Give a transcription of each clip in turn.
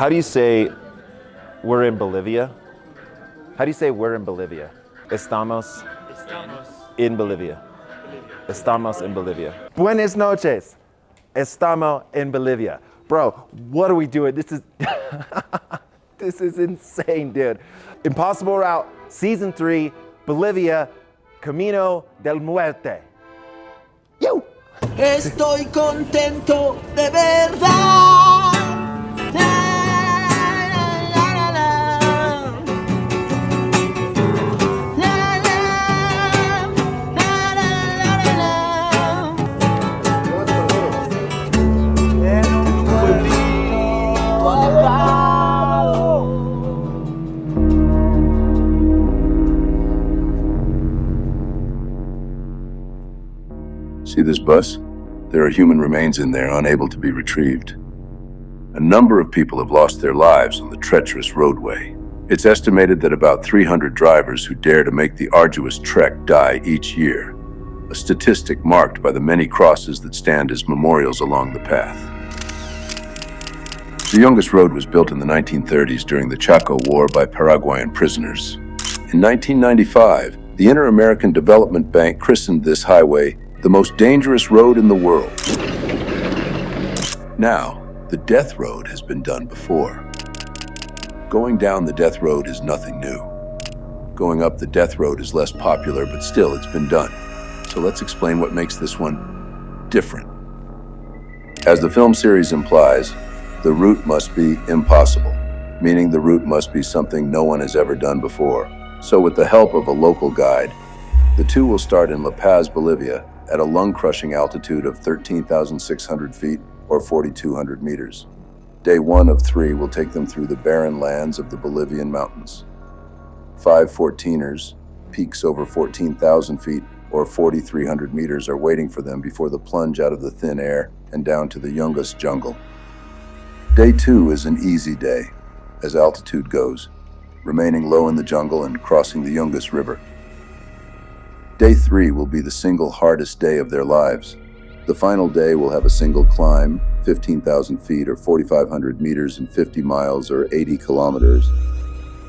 How do you say we're in Bolivia? How do you say we're in Bolivia? Estamos in Bolivia. Estamos en Bolivia. Buenas noches. Estamos en Bolivia. Bro, what are we doing? This is this is insane, dude. Impossible Route, Season 3, Bolivia, Camino del Muerte. Yo! Estoy contento de verdad. See this bus? There are human remains in there, unable to be retrieved. A number of people have lost their lives on the treacherous roadway. It's estimated that about 300 drivers who dare to make the arduous trek die each year, a statistic marked by the many crosses that stand as memorials along the path. The youngest road was built in the 1930s during the Chaco War by Paraguayan prisoners. In 1995, the Inter-American Development Bank christened this highway the most dangerous road in the world. Now, the death road has been done before. Going down the death road is nothing new. Going up the death road is less popular, but still it's been done. So let's explain what makes this one different. As the film series implies, the route must be impossible, meaning the route must be something no one has ever done before. So with the help of a local guide, the two will start in La Paz, Bolivia, at a lung-crushing altitude of 13,600 feet or 4,200 meters. Day 1 of 3 will take them through the barren lands of the Bolivian mountains. 5 14ers, peaks over 14,000 feet or 4,300 meters are waiting for them before the plunge out of the thin air and down to the Yungas jungle. Day 2 is an easy day, as altitude goes, remaining low in the jungle and crossing the Yungas River. Day 3 will be the single hardest day of their lives. The final day will have a single climb, 15,000 feet or 4,500 meters and 50 miles or 80 kilometers.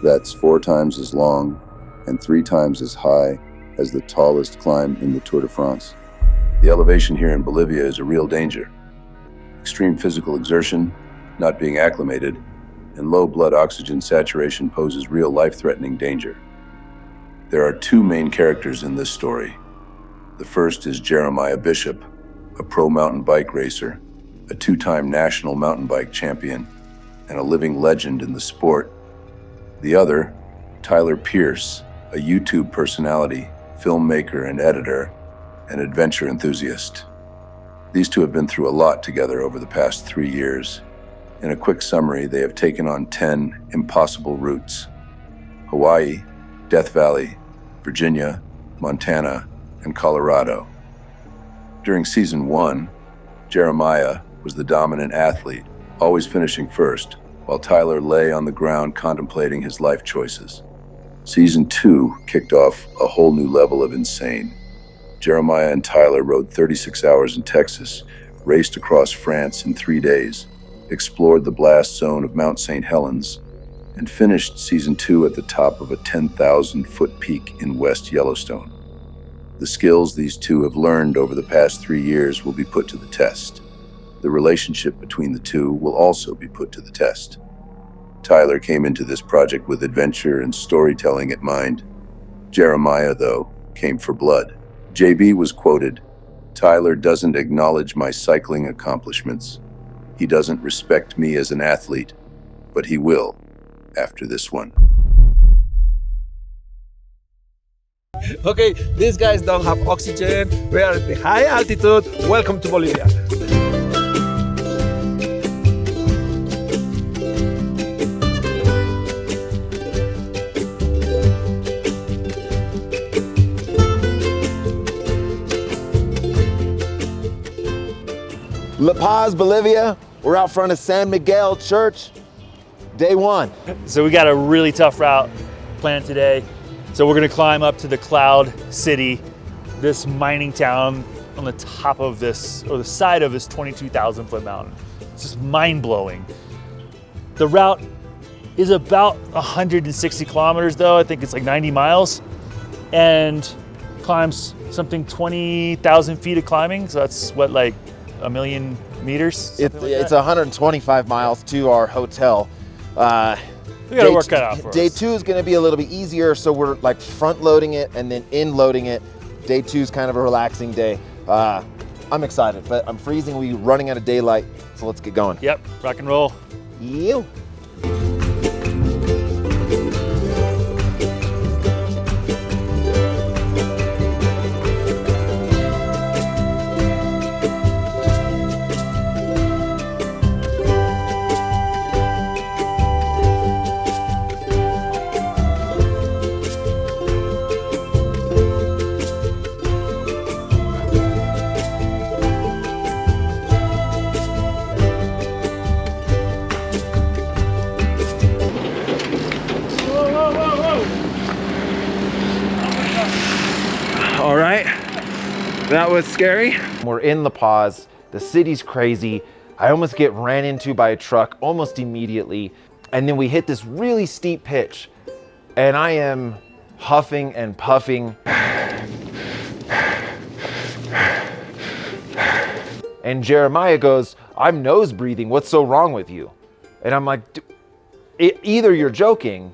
That's 4 times as long and 3 times as high as the tallest climb in the Tour de France. The elevation here in Bolivia is a real danger. Extreme physical exertion, not being acclimated, and low blood oxygen saturation poses real life-threatening danger. There are 2 main characters in this story. The first is Jeremiah Bishop, a pro mountain bike racer, a 2-time national mountain bike champion, and a living legend in the sport. The other, Tyler Pierce, a YouTube personality, filmmaker and editor, and adventure enthusiast. These 2 have been through a lot together over the past 3 years. In a quick summary, they have taken on 10 impossible routes: Hawaii, Death Valley, Virginia, Montana, and Colorado. During Season 1, Jeremiah was the dominant athlete, always finishing first, while Tyler lay on the ground contemplating his life choices. Season 2 kicked off a whole new level of insane. Jeremiah and Tyler rode 36 hours in Texas, raced across France in 3 days, explored the blast zone of Mount St. Helens, and finished Season 2 at the top of a 10,000-foot peak in West Yellowstone. The skills these 2 have learned over the past 3 years will be put to the test. The relationship between the 2 will also be put to the test. Tyler came into this project with adventure and storytelling in mind. Jeremiah, though, came for blood. JB was quoted, "Tyler doesn't acknowledge my cycling accomplishments. He doesn't respect me as an athlete, but he will after this one." Okay, these guys don't have oxygen. We are at the high altitude. Welcome to Bolivia. La Paz, Bolivia. We're out front of San Miguel Church. Day 1. So we got a really tough route planned today. So we're gonna climb up to the Cloud City, this mining town on the top of this, or the side of this 22,000 foot mountain. It's just mind blowing. The route is about 160 kilometers though. I think it's like 90 miles and climbs something 20,000 feet of climbing. So that's what, like a million meters? It's 125 miles to our hotel. We gotta work that out for us. Day 2 is gonna be a little bit easier. So we're like front loading it and then in loading it. Day 2 is kind of a relaxing day. I'm excited, but I'm freezing. We're running out of daylight. So let's get going. Yep, rock and roll. You. All right, that was scary. We're in La Paz, the city's crazy. I almost get ran into by a truck almost immediately. And then we hit this really steep pitch and I am huffing and puffing. And Jeremiah goes, I'm nose breathing, what's so wrong with you? And I'm like, either you're joking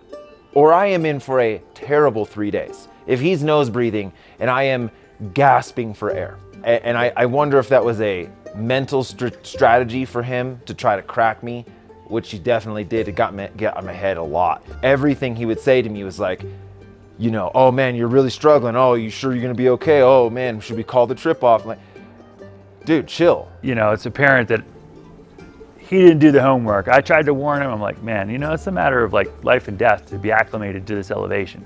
or I am in for a terrible 3 days. If he's nose breathing and I am gasping for air. And I wonder if that was a mental strategy for him to try to crack me, which he definitely did. It got on my head a lot. Everything he would say to me was like, you know, oh man, you're really struggling. Oh, you sure you're gonna be okay? Oh man, should we call the trip off? I'm like, dude, chill. You know, it's apparent that he didn't do the homework. I tried to warn him. I'm like, man, you know, it's a matter of like life and death to be acclimated to this elevation.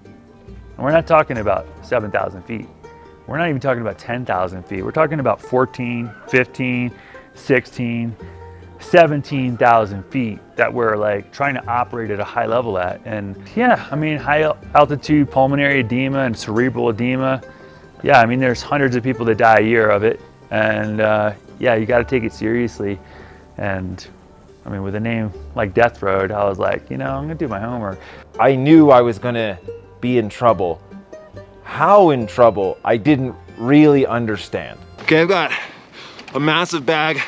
And we're not talking about 7,000 feet. We're not even talking about 10,000 feet. We're talking about 14, 15, 16, 17,000 feet that we're like trying to operate at a high level at. And yeah, I mean, high altitude pulmonary edema and cerebral edema. Yeah, I mean, there's hundreds of people that die a year of it. And yeah, you got to take it seriously. And I mean, with a name like Death Road, I was like, you know, I'm gonna do my homework. I knew I was gonna be in trouble. How in trouble, I didn't really understand. Okay, I've got a massive bag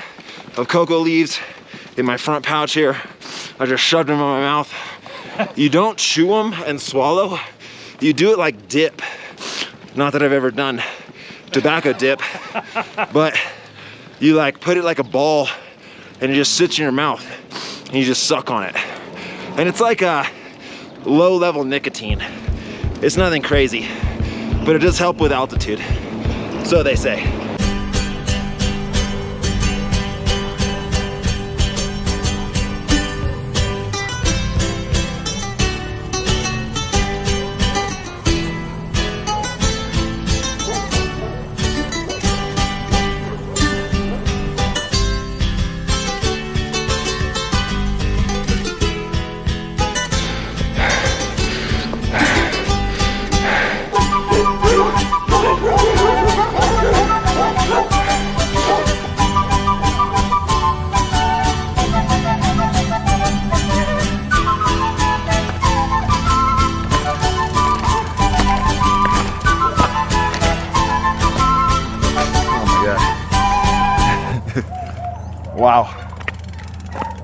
of cocoa leaves in my front pouch here. I just shoved them in my mouth. You don't chew them and swallow. You do it like dip. Not that I've ever done tobacco dip, but you like put it like a ball and it just sits in your mouth and you just suck on it. And it's like a low level nicotine. It's nothing crazy, but it does help with altitude. So they say.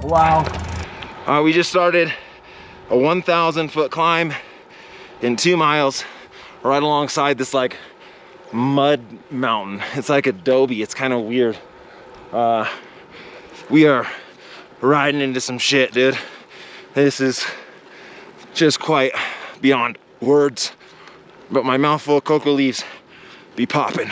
Wow. We just started a 1,000 foot climb in 2 miles right alongside this like mud mountain. It's like adobe. It's kind of weird. We are riding into some shit, dude. This is just quite beyond words, but my mouthful of cocoa leaves be popping.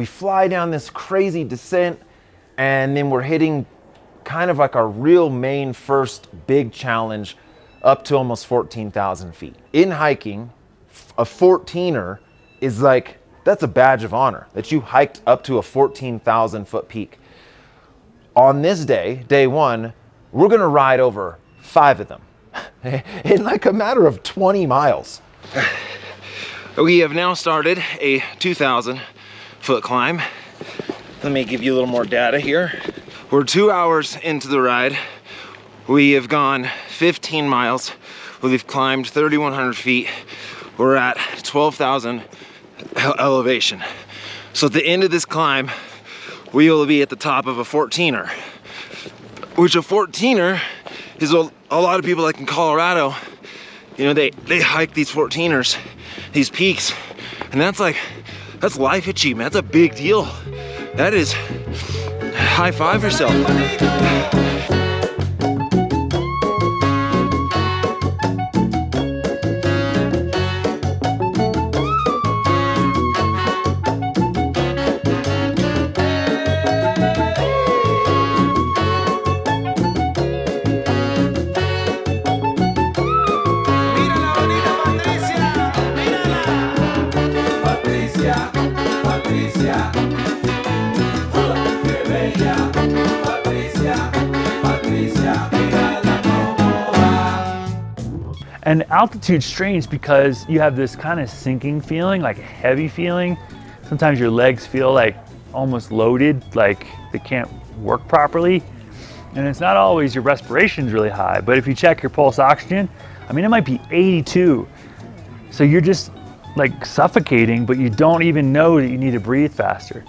we fly down this crazy descent, and then we're hitting kind of like our real main first big challenge up to almost 14,000 feet. In hiking, a 14er is like, that's a badge of honor that you hiked up to a 14,000 foot peak. On this day, day one, we're gonna ride over 5 of them in like a matter of 20 miles. We have now started a 2,000 foot climb. Let me give you a little more data here. We're 2 hours into the ride. We have gone 15 miles. We've climbed 3,100 feet. We're at 12,000 elevation. So at the end of this climb, we will be at the top of a 14er, which a 14er is a lot of people like in Colorado, you know, they hike these 14ers, these peaks, and that's life achievement. That's a big deal. That is, high five yourself. And altitude's strange because you have this kind of sinking feeling, like a heavy feeling. Sometimes your legs feel like almost loaded, like they can't work properly. And it's not always your respiration's really high, but if you check your pulse oxygen, I mean, it might be 82. So you're just like suffocating, but you don't even know that you need to breathe faster.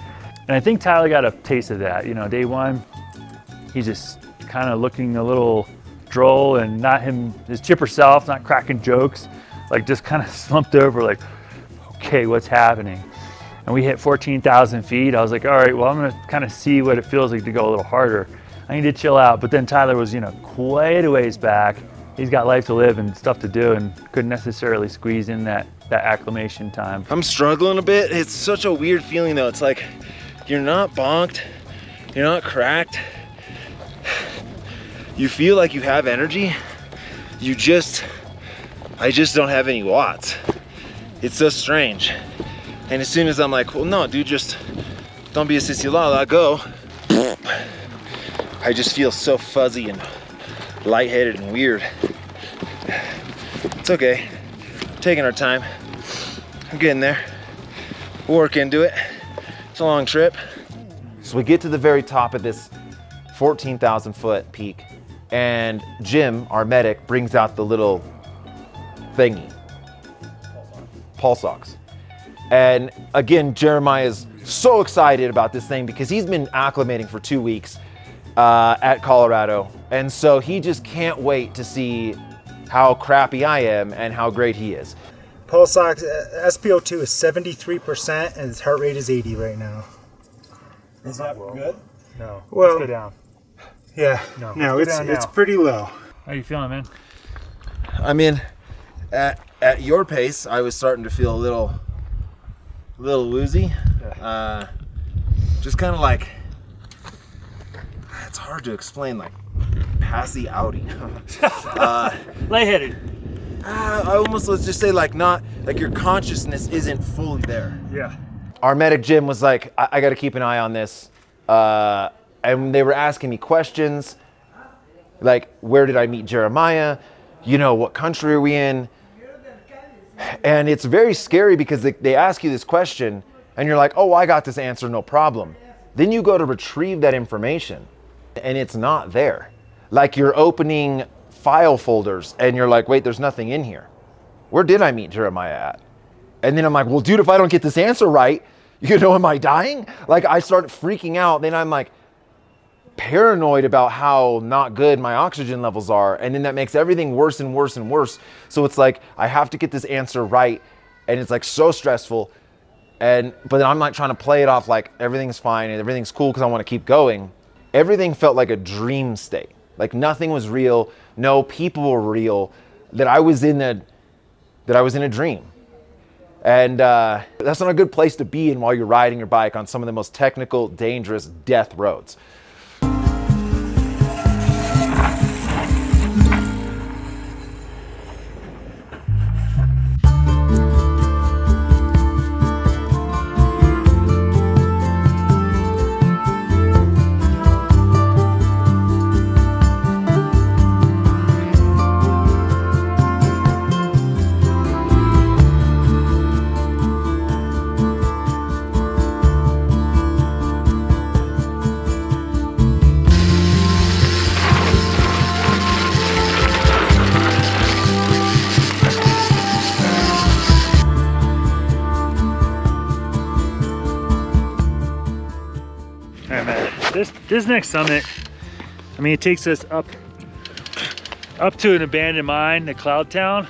And I think Tyler got a taste of that. You know, day one, he's just kind of looking a little droll and not his chipper self, not cracking jokes, like just kind of slumped over like, okay, what's happening? And we hit 14,000 feet. I was like, all right, well, I'm gonna kind of see what it feels like to go a little harder. I need to chill out. But then Tyler was, you know, quite a ways back. He's got life to live and stuff to do and couldn't necessarily squeeze in that acclimation time. I'm struggling a bit. It's such a weird feeling though. It's like, you're not bonked, you're not cracked. You feel like you have energy. I just don't have any watts. It's so strange. And as soon as I'm like, well, no, dude, just don't be a sissy la, go. I just feel so fuzzy and lightheaded and weird. It's okay. We're taking our time. I'm getting there. We'll work into it. It's a long trip. So we get to the very top of this 14,000 foot peak, and Jim, our medic, brings out the little thingy, pulse ox. And again, Jeremiah is so excited about this thing because he's been acclimating for 2 weeks at Colorado. And so he just can't wait to see how crappy I am and how great he is. Pulse ox, SpO2 is 73% and his heart rate is 80 right now. Is that good? No, Well- let's go down. Yeah, No, no, let's go it's down it's now. pretty low. How you feeling, man? I mean, at your pace, I was starting to feel a little woozy. Just kind of like, it's hard to explain, like passy outy. Lightheaded. I almost let's just say like not like your consciousness isn't fully there. Yeah. Our medic Jim was like, I got to keep an eye on this, and they were asking me questions, like where did I meet Jeremiah? You know, what country are we in? And it's very scary because they ask you this question, and you're like, oh, I got this answer, no problem. Then you go to retrieve that information, and it's not there. Like you're opening file folders, and you're like, wait, there's nothing in here. Where did I meet Jeremiah at? And then I'm like, well, dude, if I don't get this answer right, you know, am I dying? Like I start freaking out. Then I'm like paranoid about how not good my oxygen levels are. And then that makes everything worse and worse and worse. So it's like, I have to get this answer right. And it's like so stressful. But I'm like trying to play it off like everything's fine and everything's cool because I want to keep going. Everything felt like a dream state. Like nothing was real. No people were real. That I was in a dream. And that's not a good place to be in while you're riding your bike on some of the most technical, dangerous death roads. This next summit, I mean, it takes us up to an abandoned mine, the Cloud Town,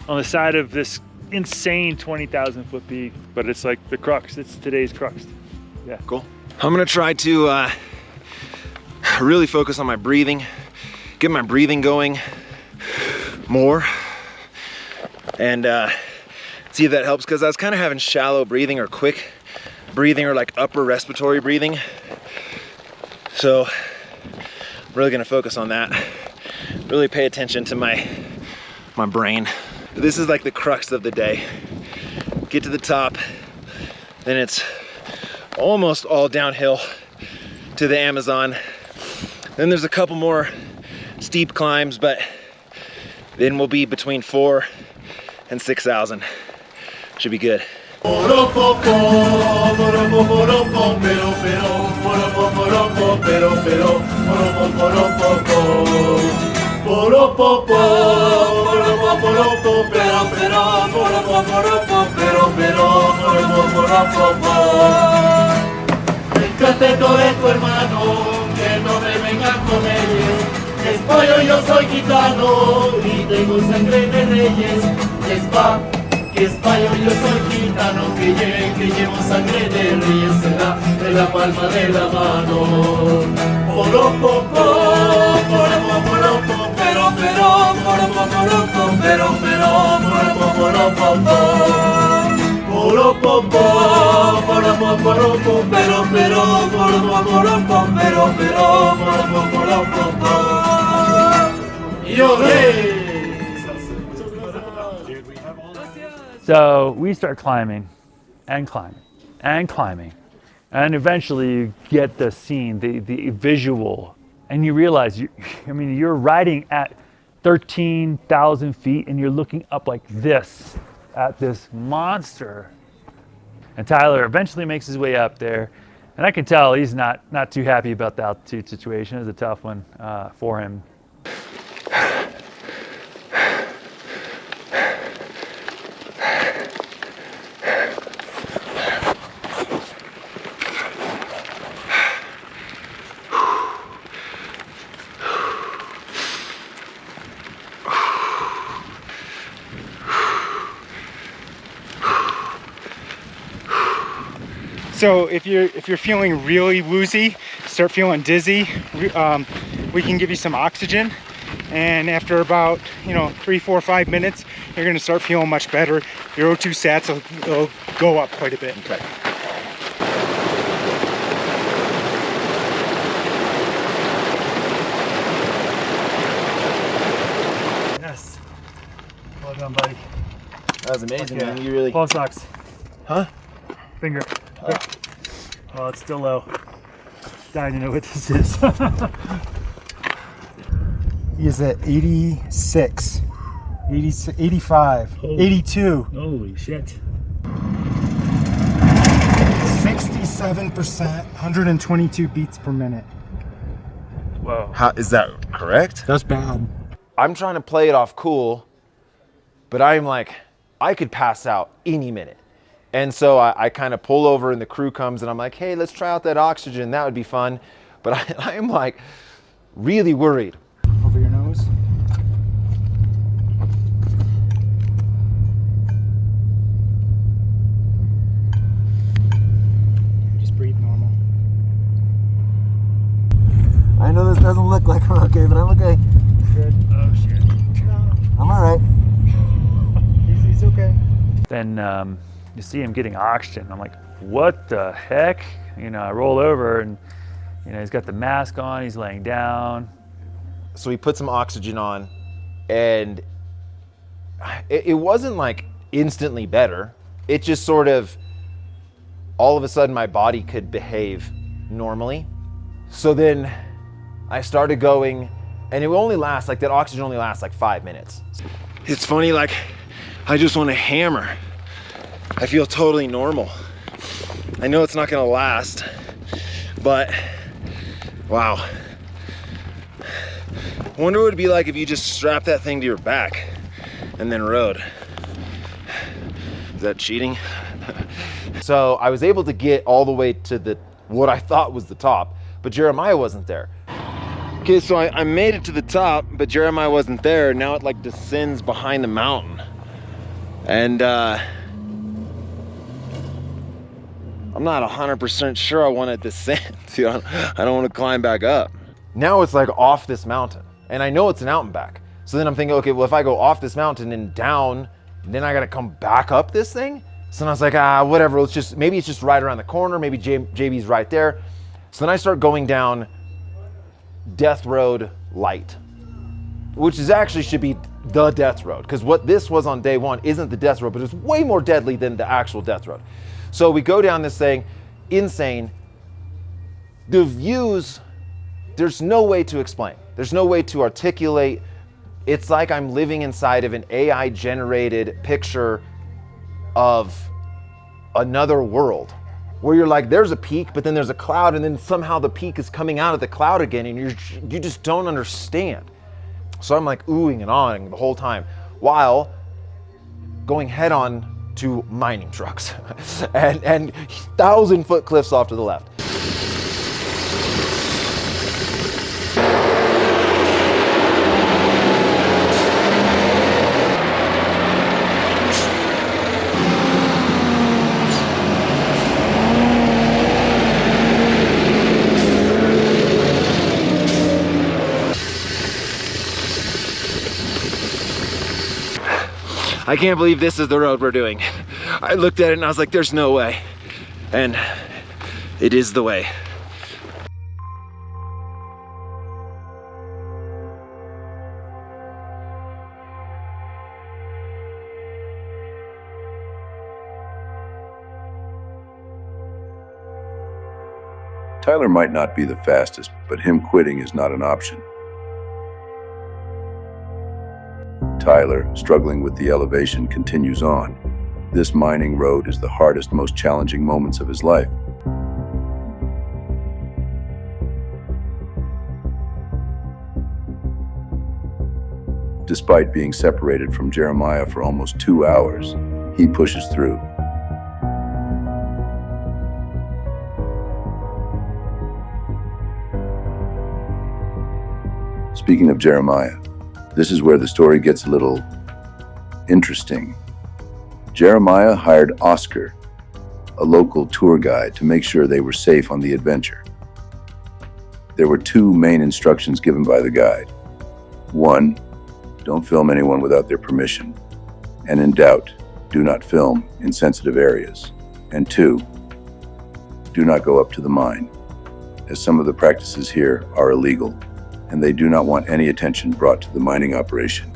on the side of this insane 20,000 foot peak, but it's like the crux. It's today's crux. Yeah. Cool. I'm gonna try to really focus on my breathing, get my breathing going more, and see if that helps, because I was kind of having shallow breathing or quick breathing or like upper respiratory breathing. So I'm really gonna focus on that. Really pay attention to my brain. This is like the crux of the day. Get to the top, then it's almost all downhill to the Amazon. Then there's a couple more steep climbs, but then we'll be between 4,000 and 6,000. Should be good. El cateto de tu hermano, que no me vengan con ellos. Es pollo, yo soy gitano y tengo sangre de reyes. Que es payo, yo soy gitano, que llevo sangre de reyes en la palma de la mano. So we start climbing and climbing and climbing, and eventually you get the scene, the visual, and you realize, you're riding at 13,000 feet and you're looking up like this at this monster. And Tyler eventually makes his way up there, and I can tell he's not too happy about the altitude situation. It was a tough one for him. So if you're feeling really woozy, start feeling dizzy, we can give you some oxygen, and after about 3, 4, 5 minutes, you're going to start feeling much better. Your O2 sats will go up quite a bit. Okay. Yes. Well done, buddy. That was amazing, Okay. man. You really... Ball socks. Huh? Finger. Oh, it's still low. Dying to know what this is. He is at 86, 85, 82. Holy shit. 67%, 122 beats per minute. Whoa. How, is that correct? That's bad. I'm trying to play it off cool, but I'm like, I could pass out any minute. And so I kind of pull over and the crew comes and I'm like, hey, let's try out that oxygen. That would be fun. But I'm like really worried. Over your nose. Just breathe normal. I know this doesn't look like I'm okay, but I'm okay. Good. Oh shit. No, I'm all right. he's okay. Then you see him getting oxygen. I'm like, what the heck? You know, I roll over and, you know, he's got the mask on, he's laying down. So we put some oxygen on, and it wasn't like instantly better. It just sort of, all of a sudden my body could behave normally. So then I started going, and it will only last, like that oxygen only lasts like 5 minutes. It's funny, like, I just want to hammer. I feel totally normal. I know it's not gonna last, but wow. I wonder what it'd be like if you just strapped that thing to your back and then rode. Is that cheating? So I was able to get all the way to what I thought was the top, but Jeremiah wasn't there. Okay, so I made it to the top, but Jeremiah wasn't there. Now it like descends behind the mountain. And I'm not 100% sure I want to descend. You know, I don't want to climb back up. Now it's like off this mountain, and I know it's an out and back. So then I'm thinking, okay, well, if I go off this mountain and down, then I gotta come back up this thing? So then I was like, whatever, maybe it's just right around the corner, maybe JB's right there. So then I start going down Death Road Light, which is actually should be the Death Road, because what this was on day one isn't the Death Road, but it's way more deadly than the actual Death Road. So we go down this thing, insane. The views, there's no way to explain. There's no way to articulate. It's like I'm living inside of an AI generated picture of another world, where you're like, there's a peak, but then there's a cloud, and then somehow the peak is coming out of the cloud again, and you just don't understand. So I'm like oohing and ahhing the whole time, while going head on to mining trucks and 1,000-foot cliffs off to the left. I can't believe this is the road we're doing. I looked at it and I was like, there's no way. And it is the way. Tyler might not be the fastest, but him quitting is not an option. Tyler, struggling with the elevation, continues on. This mining road is the hardest, most challenging moments of his life. Despite being separated from Jeremiah for almost 2 hours, he pushes through. Speaking of Jeremiah, this is where the story gets a little interesting. Jeremiah hired Oscar, a local tour guide, to make sure they were safe on the adventure. There were 2 main instructions given by the guide. 1, don't film anyone without their permission. And in doubt, do not film in sensitive areas. And 2, do not go up to the mine, as some of the practices here are illegal, and they do not want any attention brought to the mining operation.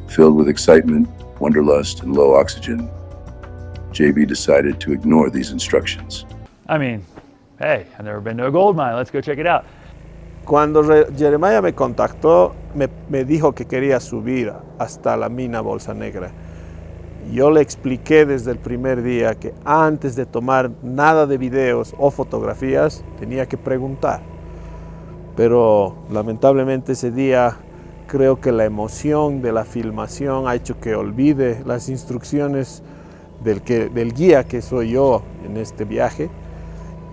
Filled with excitement, wanderlust, and low oxygen, JB decided to ignore these instructions. I mean, hey, I've never been to a gold mine, let's go check it out. Cuando Jeremiah me contactó, me dijo que quería subir hasta la mina Bolsa Negra. Yo le expliqué desde el primer día que antes de tomar nada de videos o fotografías, tenía que preguntar. Pero lamentablemente ese día creo que la emoción de la filmación ha hecho que olvide las instrucciones del guía que soy yo en este viaje,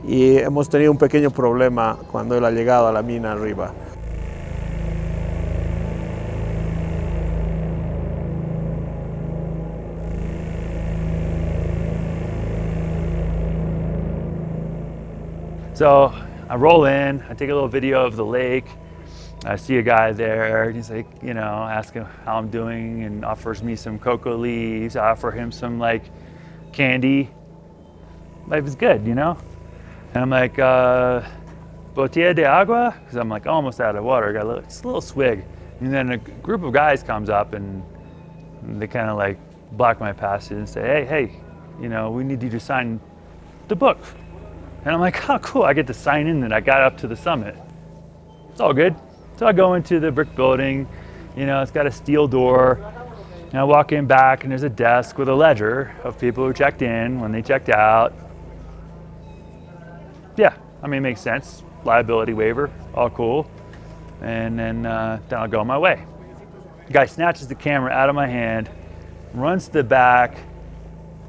y hemos tenido un pequeño problema cuando él ha llegado a la mina arriba. So I roll in, I take a little video of the lake. I see a guy there, he's like, you know, ask him how I'm doing and offers me some cocoa leaves. I offer him some like candy. Life is good, you know? And I'm like, botella de agua? Because I'm like almost out of water. I got just a little swig. And then a group of guys comes up and they kind of like block my passage and say, hey, you know, we need you to sign the book. And I'm like, oh, cool. I get to sign in that I got up to the summit. It's all good. So I go into the brick building. You know, it's got a steel door. And I walk in back and there's a desk with a ledger of people who checked in when they checked out. Yeah, I mean, it makes sense. Liability waiver, all cool. And then I'll go my way. The guy snatches the camera out of my hand, runs to the back.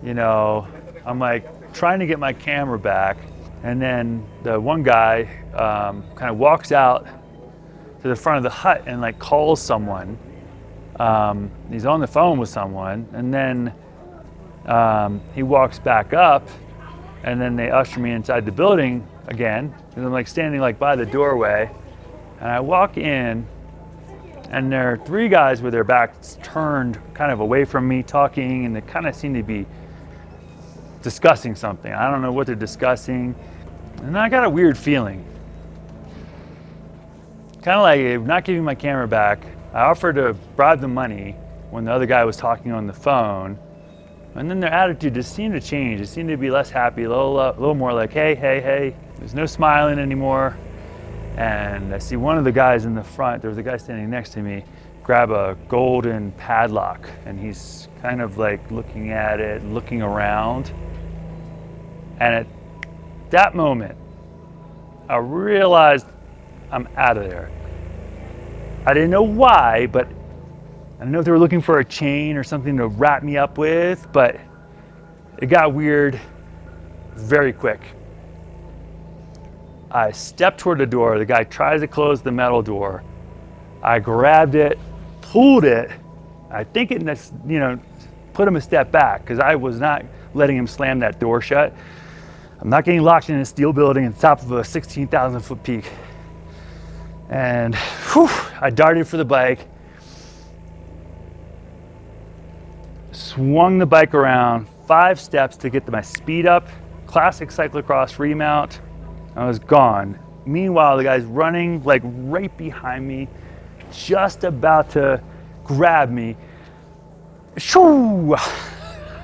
You know, I'm like trying to get my camera back. And then the one guy kind of walks out to the front of the hut and like calls someone. He's on the phone with someone. And then he walks back up and then they usher me inside the building again. And I'm like standing like by the doorway. And I walk in and there are three guys with their backs turned kind of away from me talking, and they kind of seem to be discussing something. I don't know what they're discussing. And I got a weird feeling. Kind of like not giving my camera back. I offered to bribe the money when the other guy was talking on the phone. And then their attitude just seemed to change. It seemed to be less happy, a little more like, hey. There's no smiling anymore. And I see one of the guys in the front, there was a guy standing next to me, grab a golden padlock. And he's kind of like looking at it, looking around. And at that moment, I realized I'm out of there. I didn't know why, but I don't know if they were looking for a chain or something to wrap me up with, but it got weird very quick. I stepped toward the door. The guy tries to close the metal door. I grabbed it, pulled it. I think it, you know, put him a step back because I was not letting him slam that door shut. I'm not getting locked in a steel building at the top of a 16,000 foot peak. And whew, I darted for the bike, swung the bike around 5 steps to get my speed up, classic cyclocross remount. I was gone. Meanwhile, the guy's running like right behind me, just about to grab me. Shoo!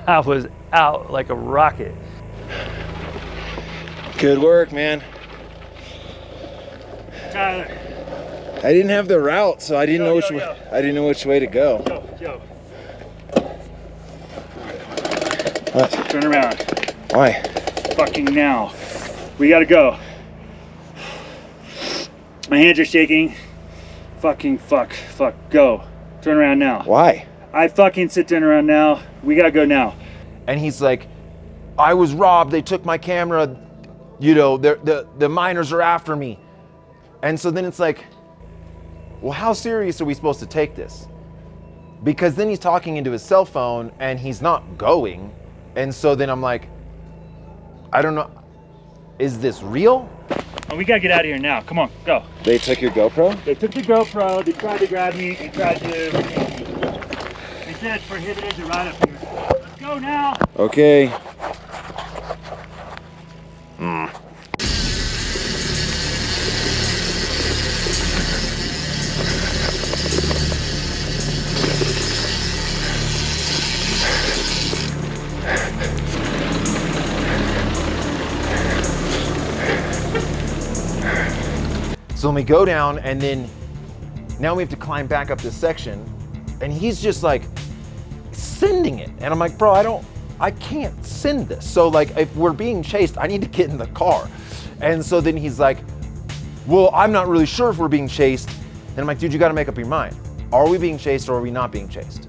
I was out like a rocket. Good work, man. Tyler. I didn't have the route, so I didn't know which way. I didn't know which way to go. Yo. What? Turn around. Why? Fucking now. We gotta go. My hands are shaking. Fucking fuck. Go. Turn around now. Why? I fucking said turn around now. We gotta go now. And he's like, I was robbed. They took my camera. You know, the miners are after me. And so then it's like, well, how serious are we supposed to take this? Because then he's talking into his cell phone and he's not going. And so then I'm like, I don't know. Is this real? Oh, we gotta get out of here now. Come on, go. They took your GoPro? They took the GoPro. They tried to grab me. They tried to retain me. They said it's prohibited to ride up here. Let's go now. Okay. So then we go down and then now we have to climb back up this section and he's just like sending it. And I'm like, bro, I can't send this. So like if we're being chased, I need to get in the car. And so then he's like, well, I'm not really sure if we're being chased. And I'm like, dude, you got to make up your mind. Are we being chased or are we not being chased?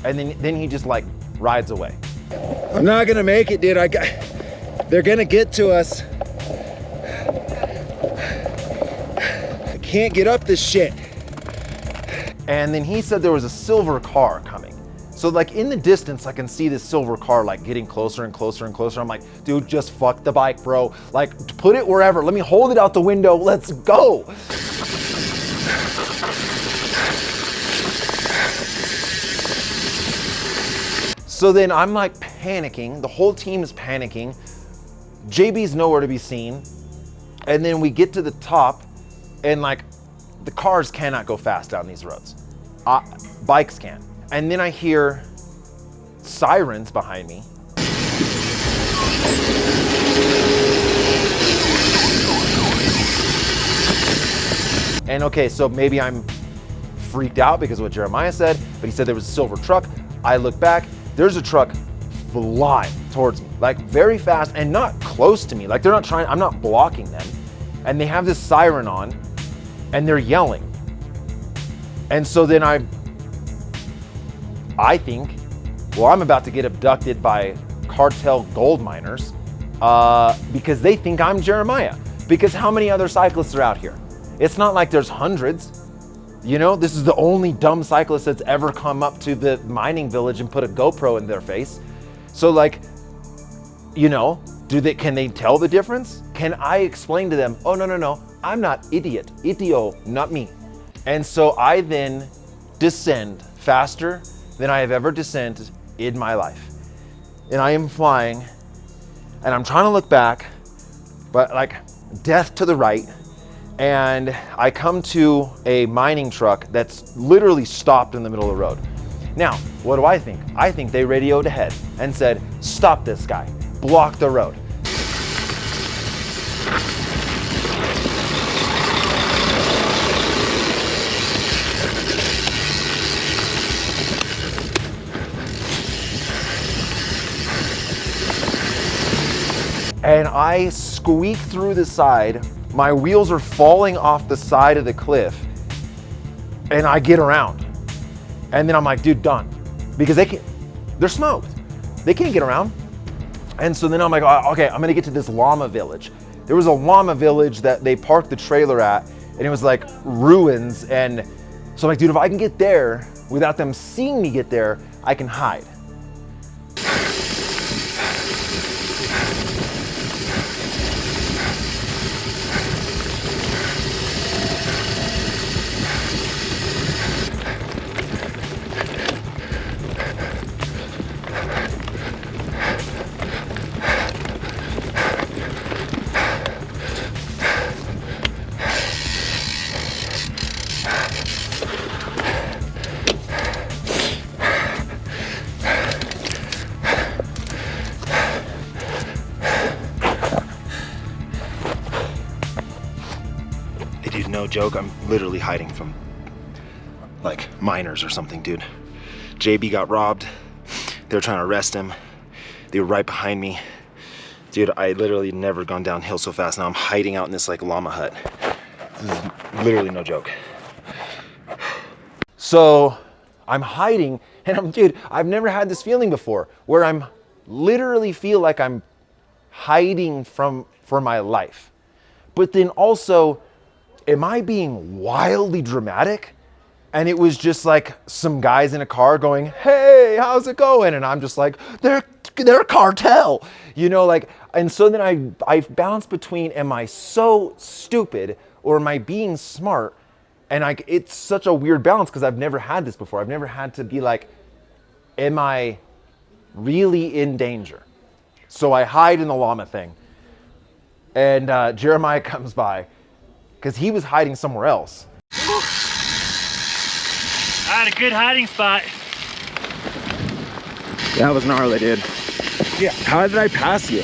And then he just like rides away. I'm not gonna make it, dude. They're gonna get to us. I can't get up this shit. And then he said there was a silver car coming. So like in the distance, I can see this silver car like getting closer and closer and closer. I'm like, dude, just fuck the bike, bro. Like put it wherever. Let me hold it out the window. Let's go. So then I'm like panicking. The whole team is panicking. JB's nowhere to be seen. And then we get to the top and like the cars cannot go fast down these roads. Bikes can. And then I hear sirens behind me. And okay, so maybe I'm freaked out because of what Jeremiah said, but he said there was a silver truck. I look back, there's a truck flying towards me, like very fast and not close to me. Like they're not trying, I'm not blocking them. And they have this siren on and they're yelling. And so then I think, well, I'm about to get abducted by cartel gold miners because they think I'm Jeremiah. Because how many other cyclists are out here? It's not like there's hundreds. You know, this is the only dumb cyclist that's ever come up to the mining village and put a GoPro in their face. So like, you know, can they tell the difference? Can I explain to them, oh, no, I'm not idiot, idio, not me. And so I then descend faster than I have ever descended in my life. And I am flying and I'm trying to look back, but like death to the right. And I come to a mining truck that's literally stopped in the middle of the road. Now, what do I think? I think they radioed ahead and said, stop this guy, block the road. And I squeak through the side. My wheels are falling off the side of the cliff and I get around. And then I'm like, dude, done. Because they're smoked. They can't get around. And so then I'm like, oh, okay, I'm gonna get to this llama village. There was a llama village that they parked the trailer at and it was like ruins. And so I'm like, dude, if I can get there without them seeing me get there, I can hide. Dude, no joke, I'm literally hiding from like miners or something, dude. JB got robbed. They were trying to arrest him. They were right behind me. Dude, I literally never gone downhill so fast. Now I'm hiding out in this like llama hut. This is literally no joke. So I'm hiding and dude, I've never had this feeling before where I'm literally feel like I'm hiding for my life. But then also, am I being wildly dramatic? And it was just like some guys in a car going, hey, how's it going? And I'm just like, they're a cartel, you know, like, and so then I bounce between, am I so stupid or am I being smart? And it's such a weird balance because I've never had this before. I've never had to be like, am I really in danger? So I hide in the llama thing. And Jeremiah comes by because he was hiding somewhere else. I had a good hiding spot. That was gnarly, dude. Yeah. How did I pass you?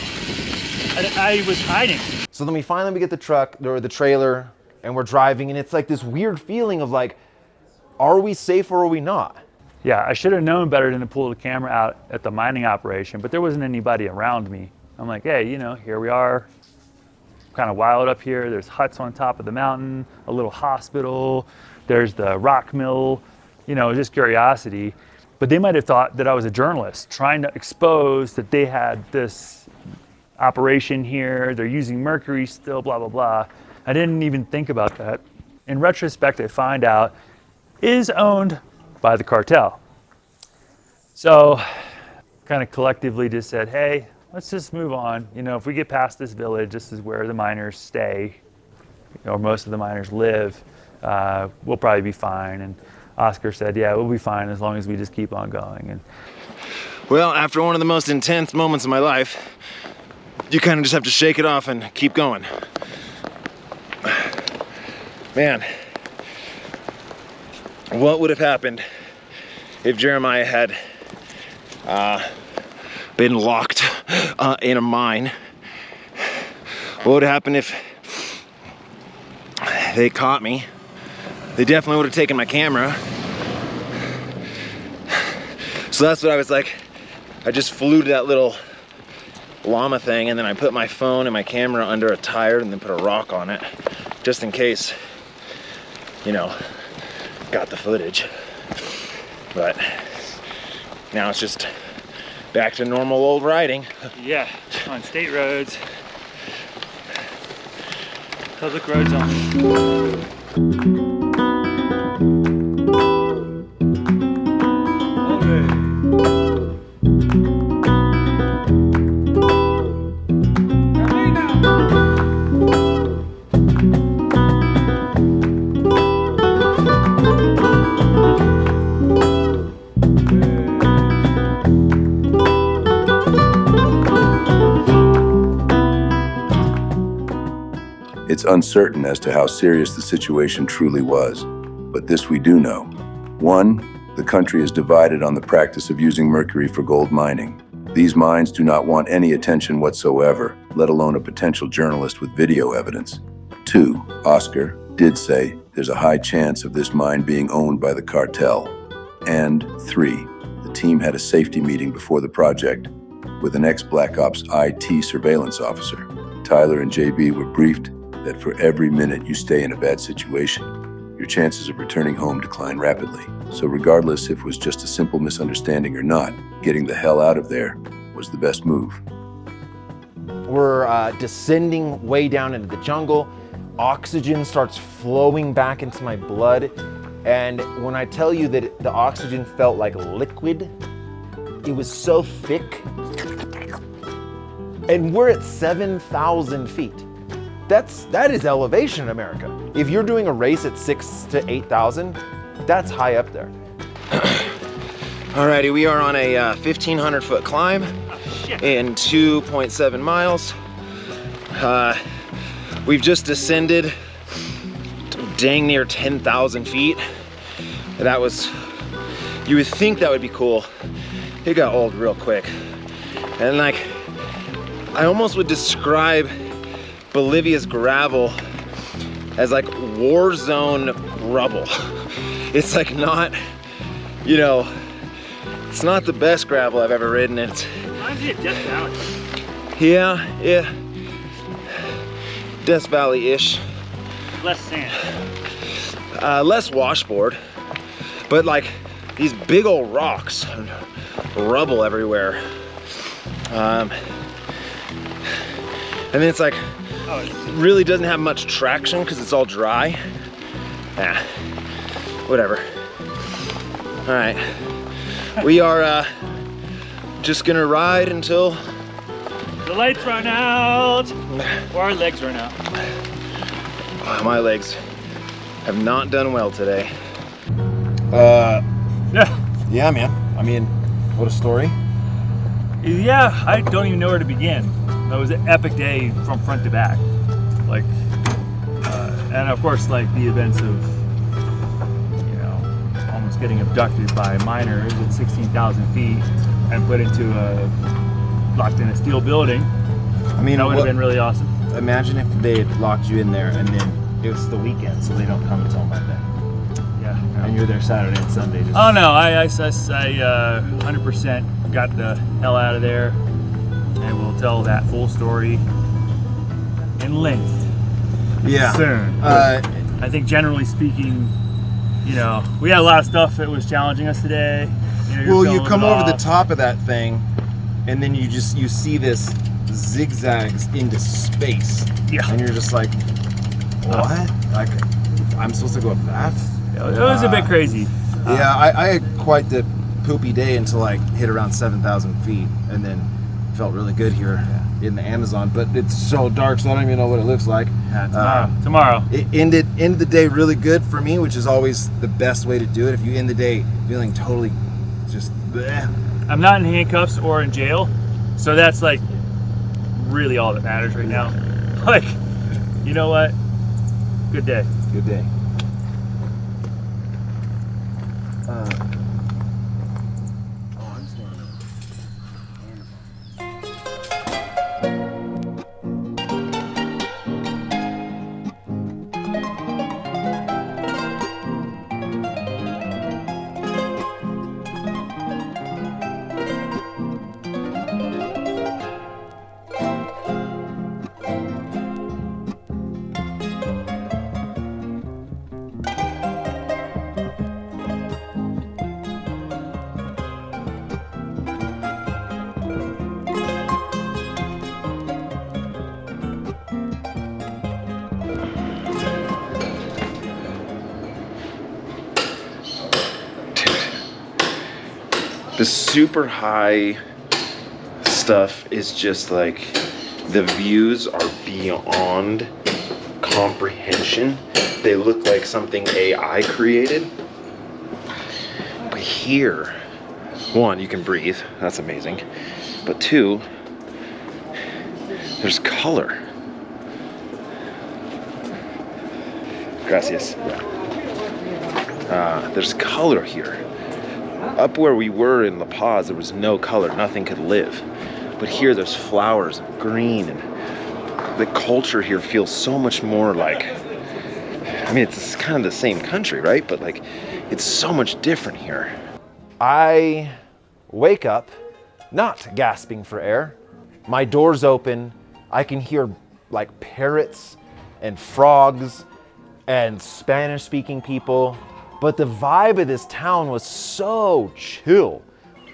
I was hiding. So then we get the truck or the trailer and we're driving and it's like this weird feeling of like, are we safe or are we not? Yeah, I should have known better than to pull the camera out at the mining operation, but there wasn't anybody around me. I'm like, hey, you know, here we are. Kind of wild up here. There's huts on top of the mountain, a little hospital. There's the rock mill, you know, just curiosity. But they might have thought that I was a journalist trying to expose that they had this operation here. They're using mercury still, blah, blah, blah. I didn't even think about that. In retrospect, I find out it is owned by the cartel. So kind of collectively just said, hey, let's just move on. You know, if we get past this village, this is where the miners stay, or most of the miners live. We'll probably be fine. And Oscar said, yeah, we'll be fine as long as we just keep on going. And Well, after one of the most intense moments of my life, you kind of just have to shake it off and keep going. Man, what would have happened if Jeremiah had been locked in a mine? What would have happened if they caught me? They definitely would have taken my camera. So that's what I was like. I just flew to that little llama thing, and then I put my phone and my camera under a tire and then put a rock on it, just in case, you know, got the footage. But now it's just back to normal old riding. Yeah, on state roads. Public roads only. It's uncertain as to how serious the situation truly was, but this we do know. 1, the country is divided on the practice of using mercury for gold mining. These mines do not want any attention whatsoever, let alone a potential journalist with video evidence. 2, Oscar did say there's a high chance of this mine being owned by the cartel. And 3, the team had a safety meeting before the project with an ex-Black Ops IT surveillance officer. Tyler and JB were briefed that for every minute you stay in a bad situation, your chances of returning home decline rapidly. So regardless if it was just a simple misunderstanding or not, getting the hell out of there was the best move. We're descending way down into the jungle. Oxygen starts flowing back into my blood. And when I tell you that the oxygen felt like liquid, it was so thick. And we're at 7,000 feet. That is elevation in America. If you're doing a race at 6,000 to 8,000, that's high up there. Alrighty, we are on a 1,500 foot climb in 2.7 miles. We've just descended dang near 10,000 feet. That was, you would think that would be cool. It got old real quick. And like, I almost would describe Bolivia's gravel as like war zone rubble. It's like not, you know, it's not the best gravel I've ever ridden. It's Reminds me of Death Valley. yeah, Death Valley-ish. Less sand. Less washboard, but like these big old rocks, rubble everywhere. And then it's like, really doesn't have much traction because it's all dry. Yeah, whatever. All right, we are just gonna ride until the lights run out, or our legs run out. My legs have not done well today. Yeah, man. I mean, what a story. Yeah, I don't even know where to begin. It was an epic day from front to back. Like, and of course, like the events of, you know, almost getting abducted by miners at 16,000 feet and put into locked in a steel building. I mean, That would have been really awesome. imagine if they had locked you in there and then it was the weekend, so they don't come until Monday. Yeah. And you're there Saturday and Sunday. Just Oh no, I 100% got the hell out of there, and we'll tell that full story in length yeah. soon. I think generally speaking, you know, we had a lot of stuff that was challenging us today. You know, Well, you filling come it over the off. top of that thing, and then you see this zigzags into space. Yeah. And you're just like, what? Like, I'm supposed to go up that? It was a bit crazy. Yeah, I had quite the poopy day until I hit around 7,000 feet, and then felt really good here in the Amazon. But it's so dark, so I don't even know what it looks like. Tomorrow. It ended the day really good for me, which is always the best way to do it. If you end the day feeling totally just bleh, I'm not in handcuffs or in jail, so that's like really all that matters right now. Like, you know what? Good day. Good day. The super high stuff is just like, the views are beyond comprehension. They look like something AI created. But here, one, you can breathe, that's amazing. But two, there's color. Gracias. There's color here. Up where we were in La Paz, there was no color, nothing could live. But here there's flowers and green, and the culture here feels so much more like, I mean, it's kind of the same country, right? But like, it's so much different here. I wake up, not gasping for air. My door's open. I can hear like parrots and frogs and Spanish-speaking people. But the vibe of this town was so chill.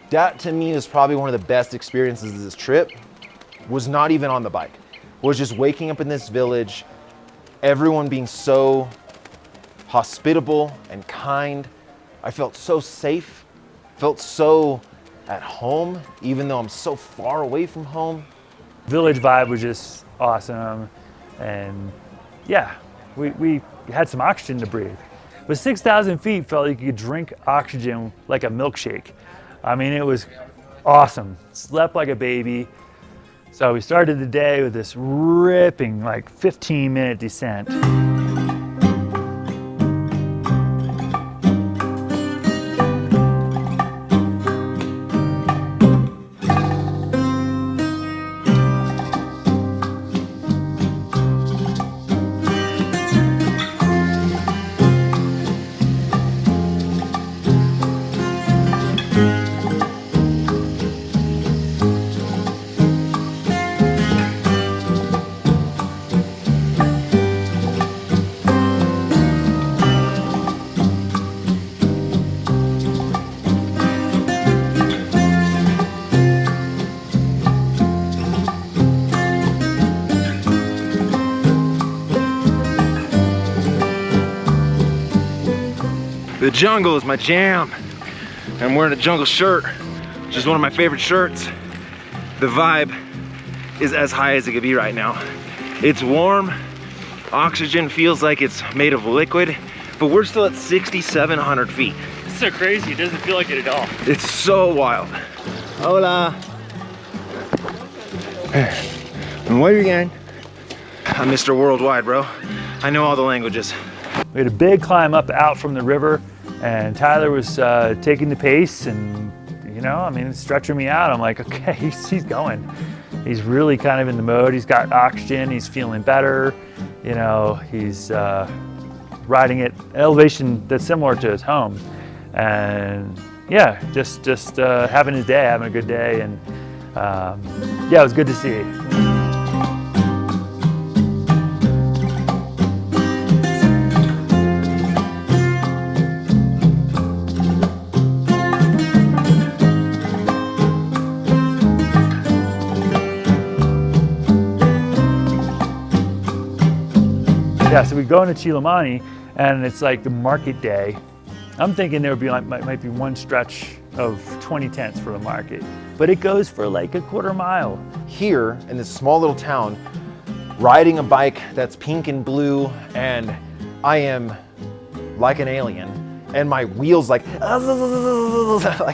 That to me is probably one of the best experiences of this trip. Was not even on the bike. Was just waking up in this village, everyone being so hospitable and kind. I felt so safe, felt so at home, even though I'm so far away from home. Village vibe was just awesome. And yeah, we had some oxygen to breathe. But 6,000 feet felt like you could drink oxygen like a milkshake. I mean, it was awesome. Slept like a baby. So we started the day with this ripping, like 15-minute descent. The jungle is my jam. I'm wearing a jungle shirt, which is one of my favorite shirts. The vibe is as high as it could be right now. It's warm, oxygen feels like it's made of liquid, but we're still at 6,700 feet. It's so crazy, it doesn't feel like it at all. It's so wild. Hola. And where are you going? I'm Mr. Worldwide, bro. I know all the languages. We had a big climb up out from the river, and Tyler was taking the pace and, you know, I mean, stretching me out. I'm like, okay, he's going. He's really kind of in the mode. He's got oxygen, he's feeling better. You know, he's riding at an elevation that's similar to his home. And yeah, just having his day, having a good day. And yeah, it was good to see. Yeah, so we go into Chilomani, and it's like the market day. I'm thinking there would be like might be one stretch of 20 tents for the market, but it goes for like a quarter mile. Here in this small little town, riding a bike that's pink and blue, and I am like an alien. and my wheels like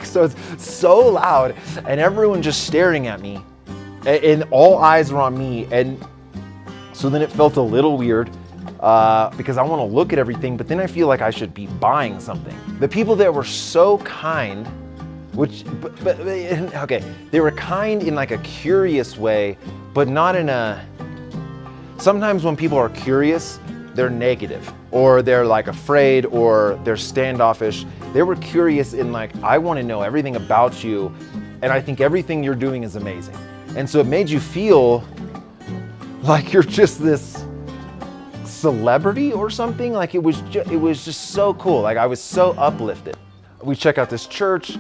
so it's so loud, and everyone just staring at me, and all eyes were on me. And so then it felt a little weird because I want to look at everything, but then I feel like I should be buying something. The people that were so kind, okay, they were kind in like a curious way, but not in a, sometimes when people are curious, they're negative, or they're like afraid, or they're standoffish. They were curious in like, I want to know everything about you, and I think everything you're doing is amazing. And so it made you feel like you're just this celebrity or something. Like it was just so cool. Like I was so uplifted. We check out this church.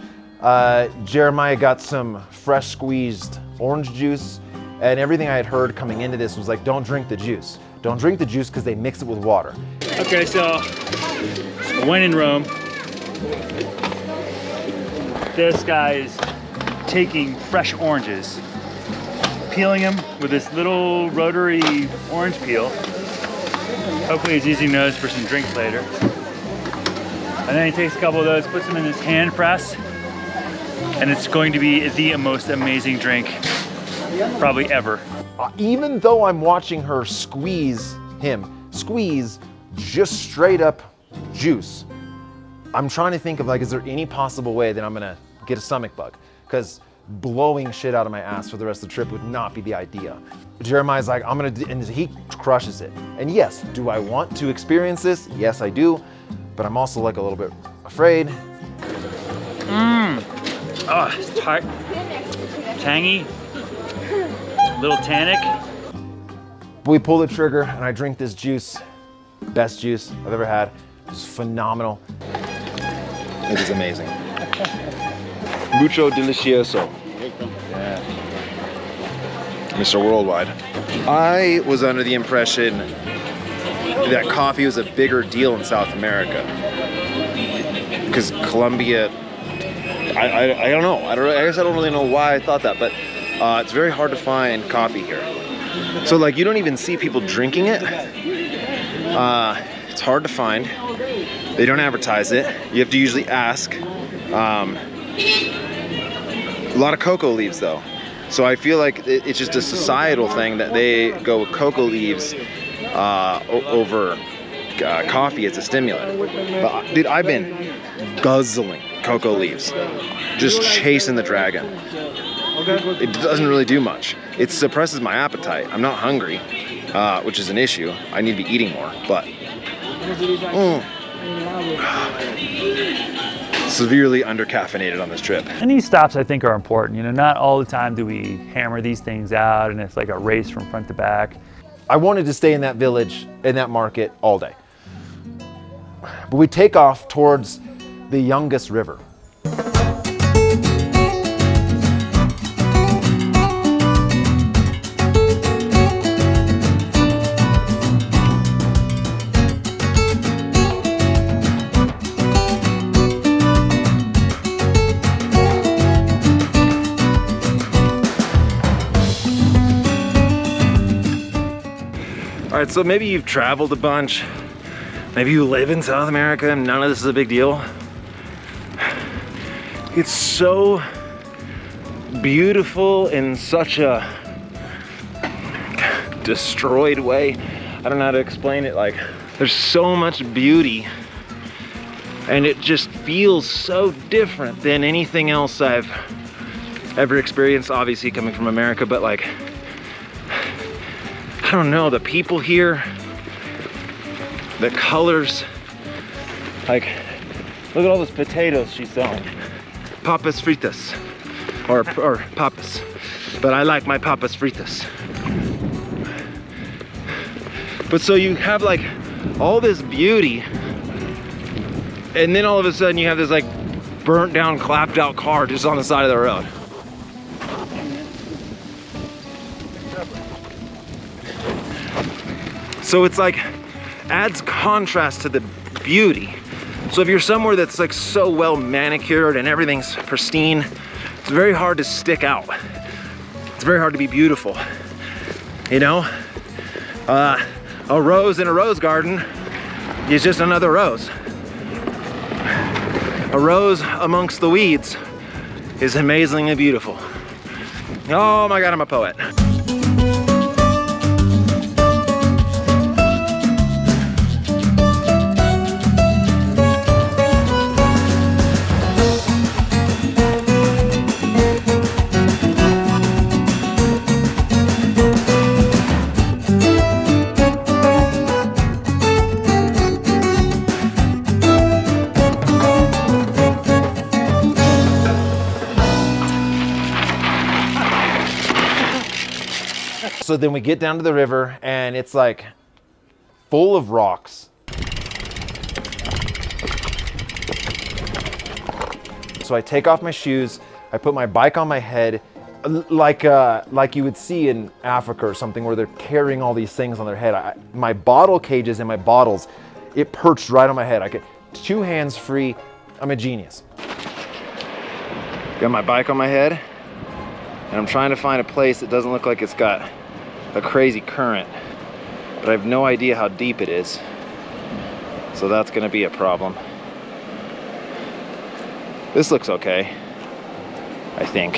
Jeremiah got some fresh squeezed orange juice, and everything I had heard coming into this was like, don't drink the juice. Don't drink the juice because they mix it with water. Okay, so when in Rome, this guy is taking fresh oranges, peeling them with this little rotary orange peel. Hopefully he's using those for some drinks later. And then he takes a couple of those, puts them in his hand press, and it's going to be the most amazing drink probably ever. Even though I'm watching her squeeze just straight up juice, I'm trying to think of like, is there any possible way that I'm gonna get a stomach bug? Because blowing shit out of my ass for the rest of the trip would not be the idea. Jeremiah's like, and he crushes it. And yes, do I want to experience this? Yes, I do. But I'm also like a little bit afraid. Oh, it's tart, tangy, a little tannic. We pull the trigger and I drink this juice. Best juice I've ever had. It's phenomenal. It is amazing. Mucho delicioso. Yeah. Mr. Worldwide. I was under the impression that coffee was a bigger deal in South America. Because Colombia, I don't know. I guess I don't really know why I thought that, but it's very hard to find coffee here. So like you don't even see people drinking it. It's hard to find. They don't advertise it. You have to usually ask. A lot of cocoa leaves though. So I feel like it's just a societal thing that they go with cocoa leaves over coffee as a stimulant. But dude, I've been guzzling cocoa leaves, just chasing the dragon. It doesn't really do much. It suppresses my appetite. I'm not hungry, which is an issue. I need to be eating more, but severely under-caffeinated on this trip. And these stops I think are important. You know, not all the time do we hammer these things out and it's like a race from front to back. I wanted to stay in that village, in that market all day. But we take off towards the Youngest River. All right, so maybe you've traveled a bunch. Maybe you live in South America and none of this is a big deal. It's so beautiful in such a destroyed way. I don't know how to explain it. Like, there's so much beauty and it just feels so different than anything else I've ever experienced, obviously coming from America, but like, I don't know, the people here, the colors, like, look at all those potatoes she's selling. Papas fritas, or papas, but I like my papas fritas. But so you have like all this beauty, and then all of a sudden you have this like burnt down, clapped out car just on the side of the road. So it's like, adds contrast to the beauty. So if you're somewhere that's like so well manicured and everything's pristine, it's very hard to stick out. It's very hard to be beautiful. You know? A rose in a rose garden is just another rose. A rose amongst the weeds is amazingly beautiful. Oh my God, I'm a poet. So then we get down to the river and it's like full of rocks. So I take off my shoes, I put my bike on my head, like you would see in Africa or something where they're carrying all these things on their head. My bottle cages and my bottles, it perched right on my head. I get 2 hands free. I'm a genius. Got my bike on my head and I'm trying to find a place that doesn't look like it's got a crazy current, but I have no idea how deep it is. So that's gonna be a problem. This looks okay, I think.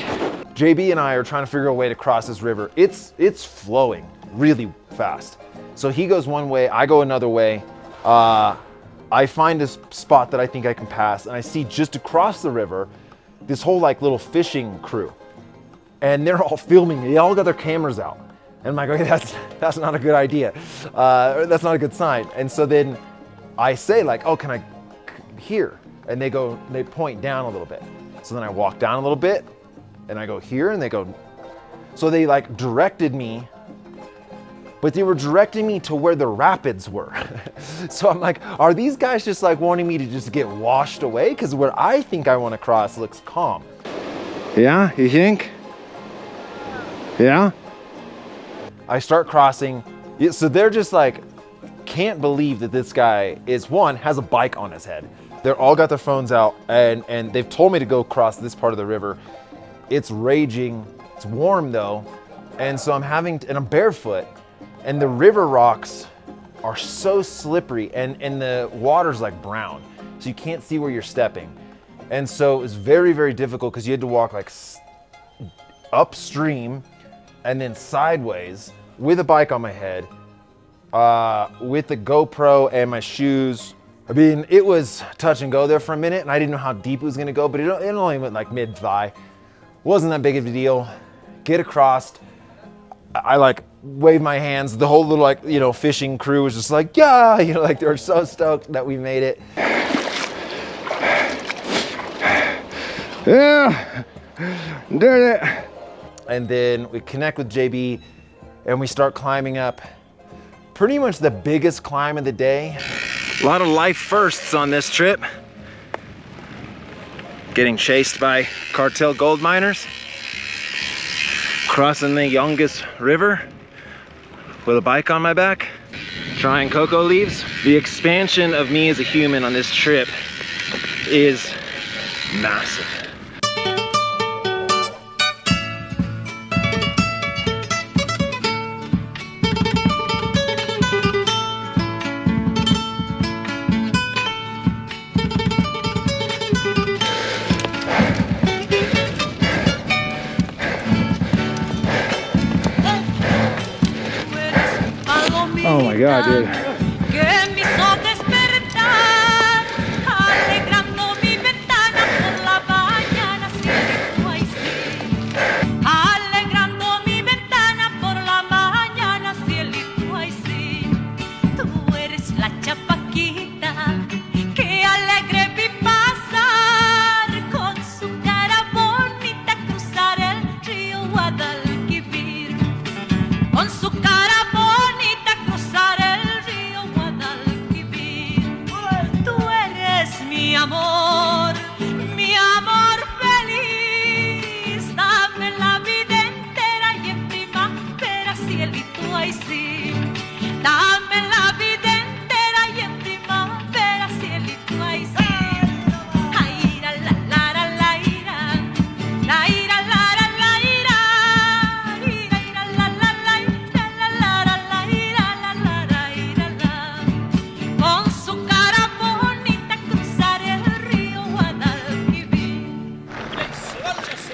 JB and I are trying to figure a way to cross this river. It's flowing really fast. So he goes one way, I go another way. I find a spot that I think I can pass, and I see just across the river this whole like little fishing crew. And they're all filming me. They all got their cameras out. And I'm like, okay, that's not a good idea. That's not a good sign. And so then I say like, oh, can I here? And they point down a little bit. So then I walk down a little bit and I go here and they go. So they like directed me, but they were directing me to where the rapids were. So I'm like, are these guys just like wanting me to just get washed away? Because where I think I want to cross looks calm. Yeah, you think? Yeah? I start crossing, so they're just like, can't believe that this guy has a bike on his head. They're all got their phones out and they've told me to go cross this part of the river. It's raging, it's warm though. And so I'm barefoot and the river rocks are so slippery and the water's like brown. So you can't see where you're stepping. And so it was very, very difficult because you had to walk like upstream and then sideways with a bike on my head, with the GoPro and my shoes. I mean, it was touch and go there for a minute and I didn't know how deep it was gonna go, but it only went like mid-thigh. Wasn't that big of a deal. Get across. I like wave my hands. The whole little like, fishing crew was just like, yeah, like they were so stoked that we made it. Yeah, did it. And then we connect with JB and we start climbing up pretty much the biggest climb of the day. A lot of life firsts on this trip. Getting chased by cartel gold miners. Crossing the Yongus River with a bike on my back. Trying cocoa leaves. The expansion of me as a human on this trip is massive. Oh my God, dude.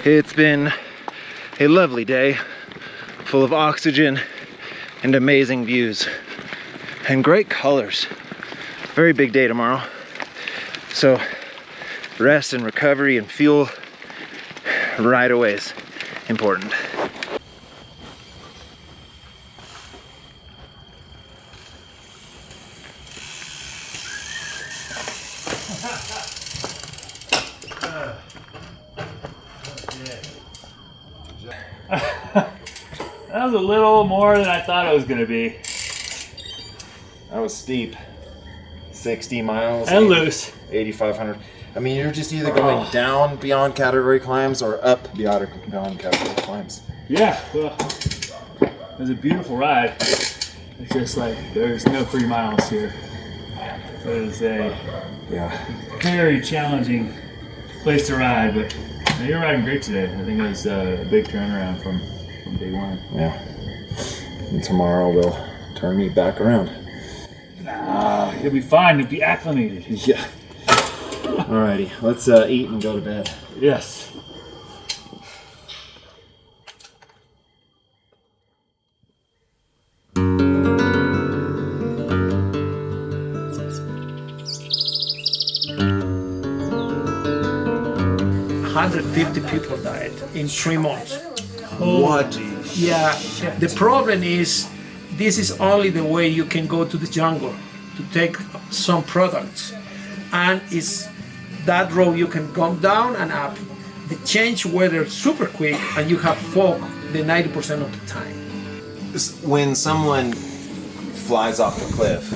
It's been a lovely day, full of oxygen and amazing views and great colors. Very big day tomorrow. So rest and recovery and fuel right away is important. That was a little more than I thought it was going to be. That was steep. 60 miles. And loose. 8,500. I mean, you're just either going down beyond category climbs or up beyond category climbs. Yeah, well, it was a beautiful ride. It's just like, there's no 3 miles here. It was a very challenging place to ride, but you're riding great today. I think it was a big turnaround from day one. Yeah. And tomorrow we'll turn me back around. You'll be fine. You'll be acclimated. Yeah. Alrighty, let's eat and go to bed. Yes. People died in 3 months. What? Yeah, the problem is this is only the way you can go to the jungle to take some products, and it's that road you can come down and up. The change weather super quick, and you have fog the 90% of the time. When someone flies off the cliff,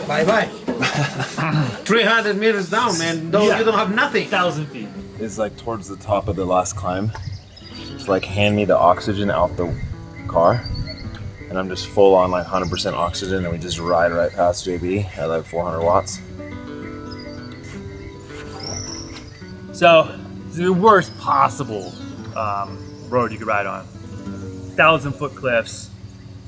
Bye bye. 300 meters down, man. You don't have nothing. 1,000 feet. is like towards the top of the last climb. It's like hand me the oxygen out the car, and I'm just full on like 100% oxygen, and we just ride right past JB at like 400 watts. So the worst possible road you could ride on. 1,000-foot cliffs,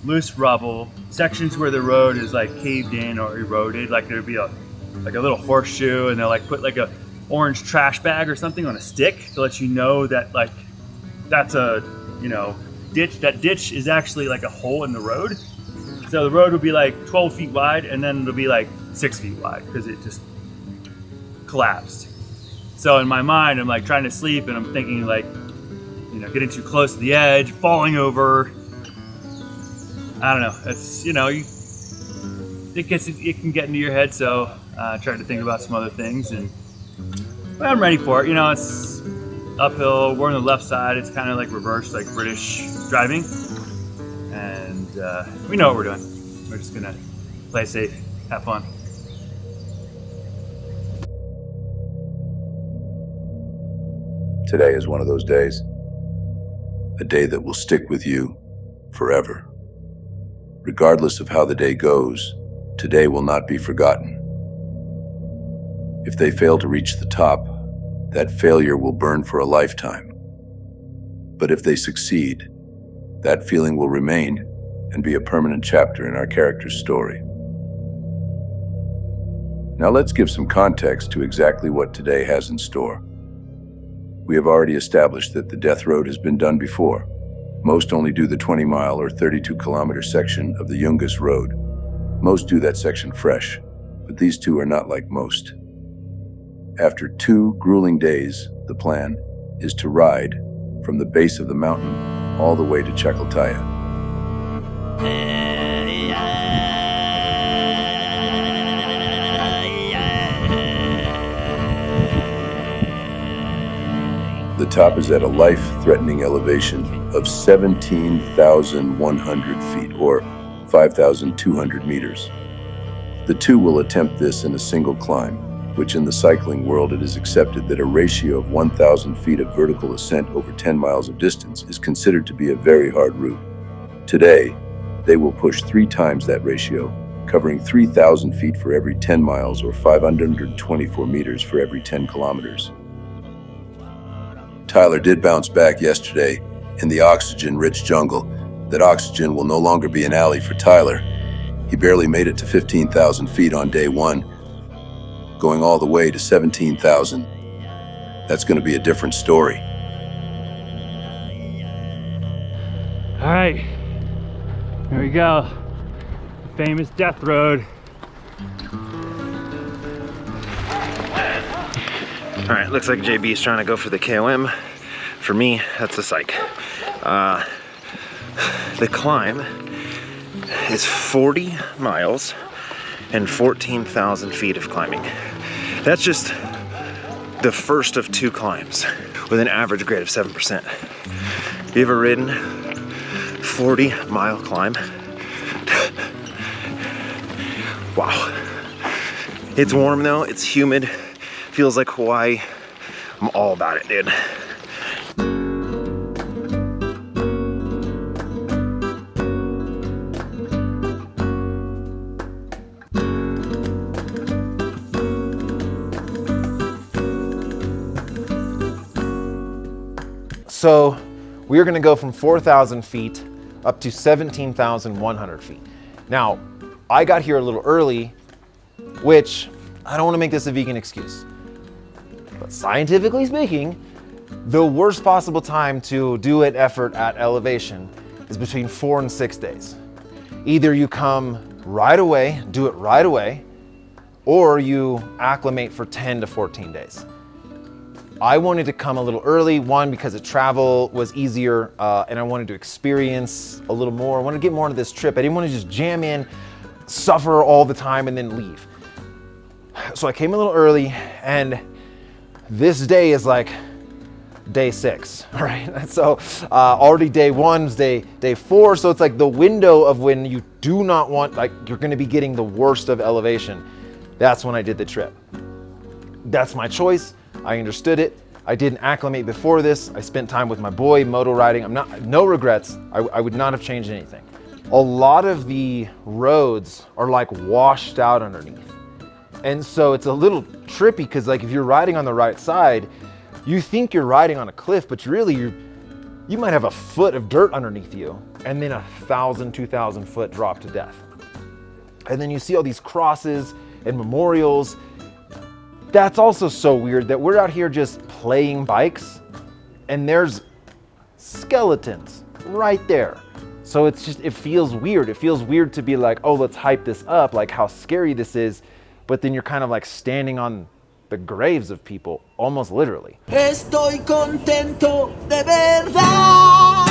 loose rubble, sections where the road is like caved in or eroded, like there'd be a little horseshoe, and they'll like put like a orange trash bag or something on a stick to let you know that like that's a ditch. That ditch is actually like a hole in the road. So the road would be like 12 feet wide, and then it'll be like 6 feet wide because it just collapsed. So in my mind, I'm like trying to sleep, and I'm thinking like, getting too close to the edge, falling over. I don't know. It's it can get into your head. So I tried to think about some other things, but I'm ready for it. It's uphill. We're on the left side. It's kind of like reverse, like British driving, and we know what we're doing. We're just gonna play safe, have fun. Today is one of those days. A day that will stick with you forever. Regardless of how the day goes, today will not be forgotten. If they fail to reach the top, that failure will burn for a lifetime. But if they succeed, that feeling will remain and be a permanent chapter in our character's story. Now let's give some context to exactly what today has in store. We have already established that the death road has been done before. Most only do the 20-mile or 32-kilometer section of the Yungas Road. Most do that section fresh, but these two are not like most. After 2 grueling days, the plan is to ride from the base of the mountain all the way to Chacaltaya. The top is at a life-threatening elevation of 17,100 feet, or 5,200 meters. The two will attempt this in a single climb, which in the cycling world it is accepted that a ratio of 1,000 feet of vertical ascent over 10 miles of distance is considered to be a very hard route. Today, they will push 3 times that ratio, covering 3,000 feet for every 10 miles or 524 meters for every 10 kilometers. Tyler did bounce back yesterday in the oxygen-rich jungle. That oxygen will no longer be an alley for Tyler. He barely made it to 15,000 feet on day 1, going all the way to 17,000. That's going to be a different story. All right, here we go. The famous death road. All right, looks like JB's trying to go for the KOM. For me, that's the psych. The climb is 40 miles and 14,000 feet of climbing. That's just the first of 2 climbs with an average grade of 7%. You ever ridden 40-mile climb? Wow. It's warm though, it's humid, feels like Hawaii. I'm all about it, dude. So we're gonna go from 4,000 feet up to 17,100 feet. Now, I got here a little early, which I don't wanna make this a vegan excuse, but scientifically speaking, the worst possible time to do an effort at elevation is between 4 and 6 days. Either you come right away, do it right away, or you acclimate for 10 to 14 days. I wanted to come a little early, one, because the travel was easier, and I wanted to experience a little more. I wanted to get more into this trip. I didn't want to just jam in, suffer all the time, and then leave. So I came a little early, and this day is like day 6, all right? So already day 1 is day 4, so it's like the window of when you do not want, like you're gonna be getting the worst of elevation. That's when I did the trip. That's my choice. I understood it. I didn't acclimate before this. I spent time with my boy, moto riding. No regrets. I would not have changed anything. A lot of the roads are like washed out underneath. And so it's a little trippy because like if you're riding on the right side, you think you're riding on a cliff, but really you might have a foot of dirt underneath you and then 1,000, 2,000 foot drop to death. And then you see all these crosses and memorials. That's also so weird that we're out here just playing bikes and there's skeletons right there. So it's just, it feels weird. It feels weird to be like, oh, let's hype this up, like how scary this is. But then you're kind of like standing on the graves of people, almost literally. Estoy contento de verdad.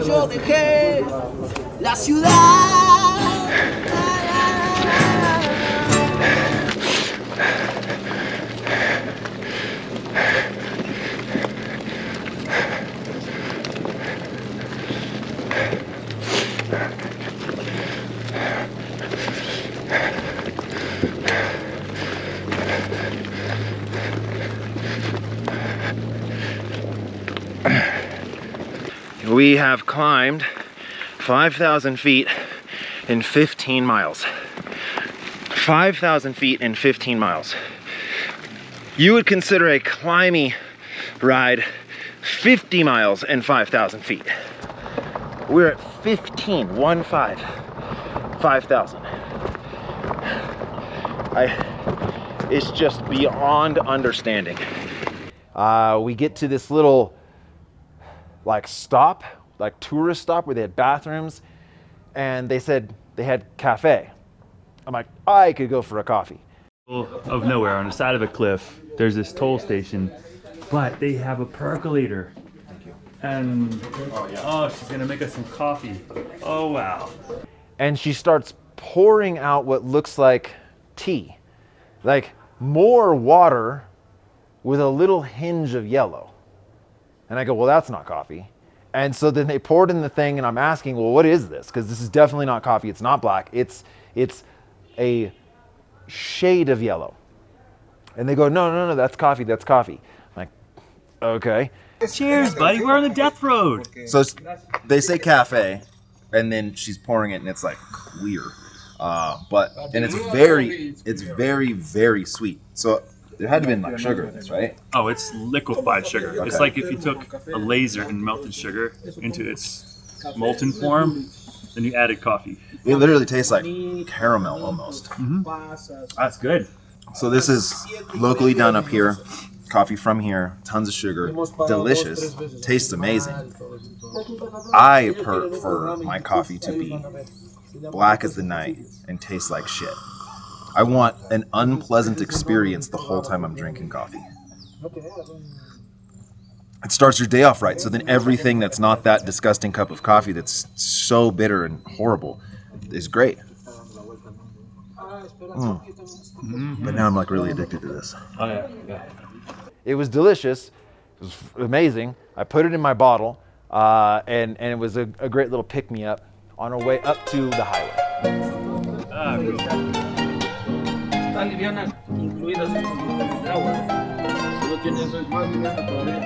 Yo dejé la ciudad. We have climbed 5,000 feet in 15 miles. 5,000 feet in 15 miles. You would consider a climby ride 50 miles and 5,000 feet. We're at 15, 5,000. It's just beyond understanding. We get to this little like stop, like tourist stop where they had bathrooms, and they said they had cafe. I'm like, I could go for a coffee. Of nowhere on the side of a cliff, there's this toll station, but they have a percolator. Thank you. And oh, she's gonna make us some coffee. Oh wow. and she starts pouring out what looks like tea, like more water with a little hinge of yellow. And I go, well, that's not coffee. And so then they poured in the thing, and I'm asking, well, what is this? Because this is definitely not coffee. It's not black. It's a shade of yellow. And they go, no, that's coffee. That's coffee. I'm like, okay. Cheers, buddy. We're on the death road. So they say cafe, and then she's pouring it, and it's like clear. And it's very, very sweet. So there had to have been like sugar in this, right? Oh, it's liquefied sugar. Okay. It's like if you took a laser and melted sugar into its molten form, then you added coffee. It literally tastes like caramel almost. That's good. So this is locally done up here. Coffee from here, tons of sugar, delicious, tastes amazing. I prefer my coffee to be black as the night and taste like shit. I want an unpleasant experience the whole time I'm drinking coffee. It starts your day off right, so then everything that's not that disgusting cup of coffee that's so bitter and horrible is great. But now I'm like really addicted to this. Oh, yeah. It was delicious. It was amazing. I put it in my bottle, and it was a great little pick-me-up on our way up to the highway. Están livianas, incluidas estas botellas de agua. Si no tiene eso es más liviana todavía.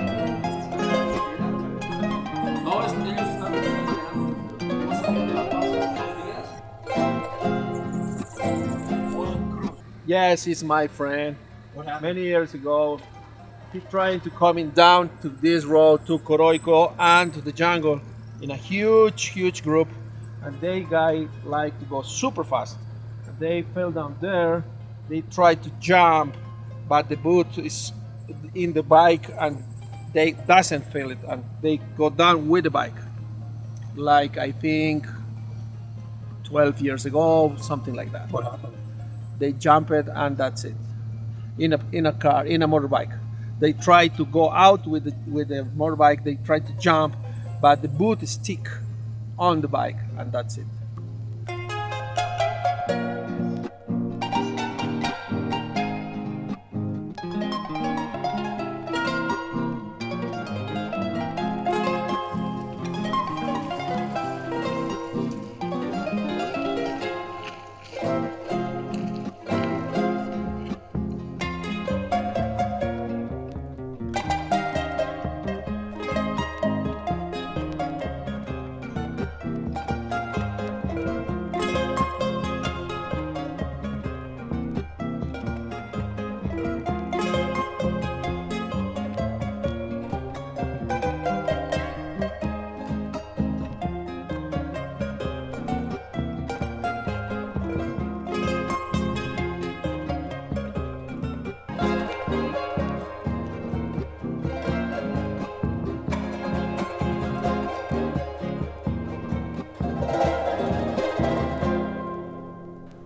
No, ellos están livianos. Hemos salido La Paz 2 días. Yes, he's my friend. Many years ago, he trying to coming down to this road to Coroico and to the jungle in a huge group, and they guy like to go super fast. They fell down there. They tried to jump, but the boot is in the bike and they doesn't feel it, and they go down with the bike. Like I think 12 years ago, something like that. What happened? They jumped and that's it. In a car, in a motorbike. They tried to go out with the motorbike. They tried to jump, but the boot is stick on the bike, and that's it.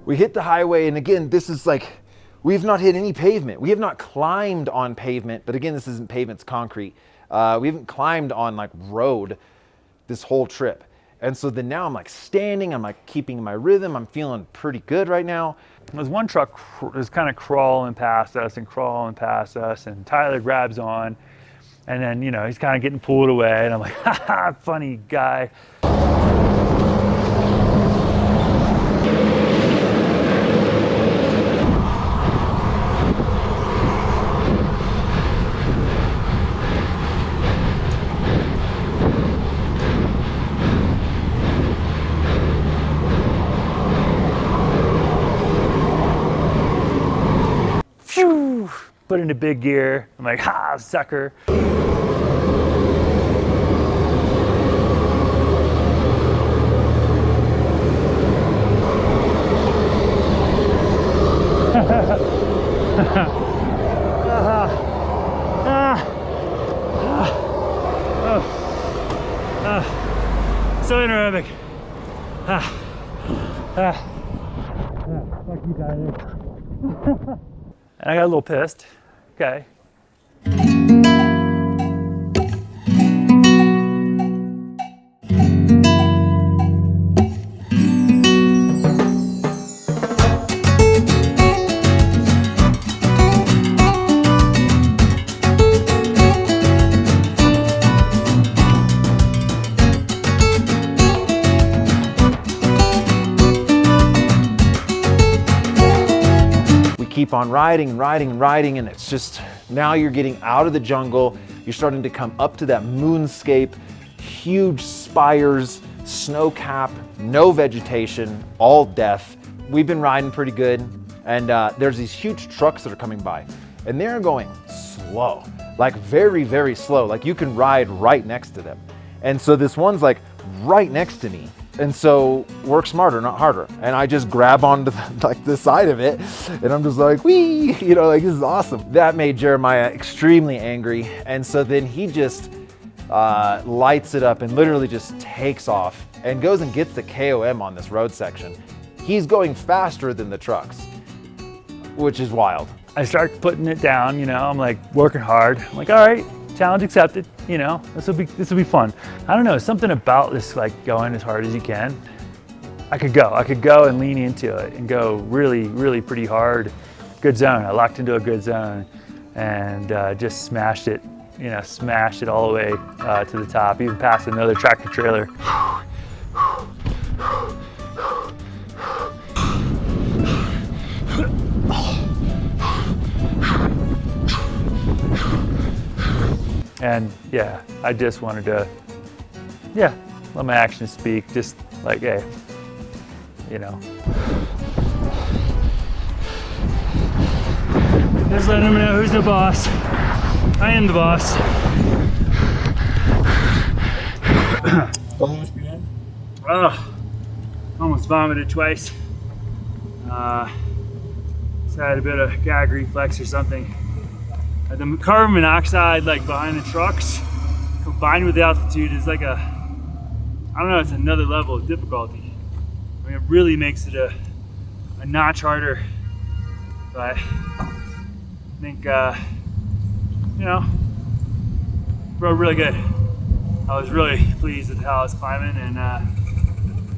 We hit the highway, and again, this is like, we've not hit any pavement. We have not climbed on pavement, but again, this isn't pavement, it's concrete. We haven't climbed on like road this whole trip. And so then now I'm like standing, I'm like keeping my rhythm, I'm feeling pretty good right now. There's one truck is kind of crawling past us, and Tyler grabs on, and then, you know, he's kind of getting pulled away, and I'm like, haha, funny guy. Put into big gear. I'm like, ha, sucker. So anaerobic. Fuck you, Tyler. And I got a little pissed. Okay. keep on riding and riding and riding, and it's just, now you're getting out of the jungle, you're starting to come up to that moonscape, huge spires, snow cap, no vegetation, all death. We've been riding pretty good, and there's these huge trucks that are coming by, and they're going slow, like very, very slow, like you can ride right next to them. And so this one's like right next to me. And so work smarter, not harder. And I just grab onto the side of it, and I'm just like, wee, you know, like this is awesome. That made Jeremiah extremely angry. And so then he just lights it up and literally just takes off and goes and gets the KOM on this road section. He's going faster than the trucks, which is wild. I start putting it down, you know, I'm like working hard. I'm like, all right, challenge accepted, you know, this will be fun. I don't know, something about this, like going as hard as you can. I could go and lean into it and go really, really pretty hard. Good zone, I locked into a good zone and just smashed it, you know, smashed it all the way to the top, even past another tractor trailer. And yeah, I just wanted to, let my actions speak. Just like, hey, you know. Just letting them know who's the boss. I am the boss. Oh, almost vomited twice. Just had a bit of gag reflex or something. The carbon monoxide, like behind the trucks, combined with the altitude is like I don't know, it's another level of difficulty. I mean, it really makes it a notch harder. But I think, you know, rode really good. I was really pleased with how I was climbing, and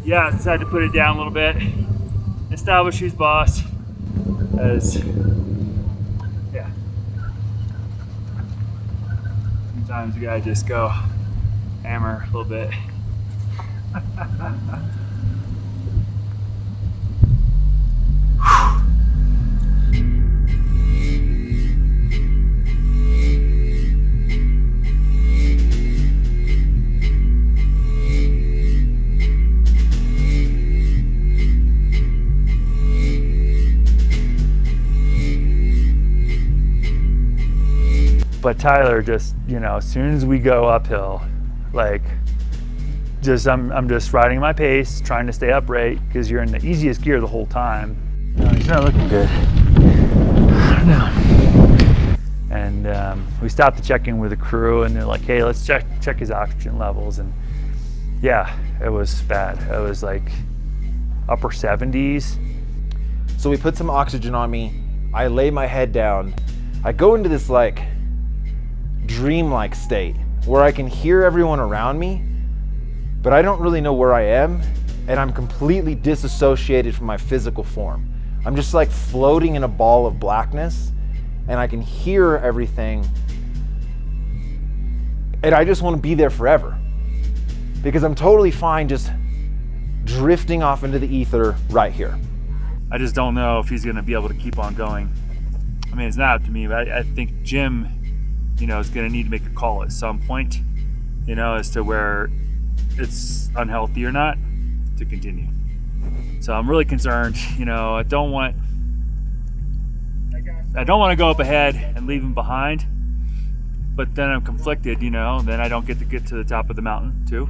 yeah, I decided to put it down a little bit, establish who's boss, as yeah. Sometimes you gotta just go hammer a little bit. But Tyler just, you know, as soon as we go uphill, like, I'm just riding my pace, trying to stay upright, because you're in the easiest gear the whole time. No, he's not looking good. I don't know. And we stopped to check in with the crew, and they're like, hey, let's check his oxygen levels. And yeah, it was bad. It was like upper 70s. So we put some oxygen on me. I lay my head down. I go into this like dreamlike state where I can hear everyone around me, but I don't really know where I am, and I'm completely disassociated from my physical form. I'm just like floating in a ball of blackness, and I can hear everything, and I just want to be there forever because I'm totally fine just drifting off into the ether right here. I just don't know if he's going to be able to keep on going. I mean, it's not up to me, but I think Jim, you know, is going to need to make a call at some point, you know, as to where it's unhealthy or not to continue. So I'm really concerned, you know, I don't want to go up ahead and leave him behind, but then I'm conflicted, you know, then I don't get to the top of the mountain too.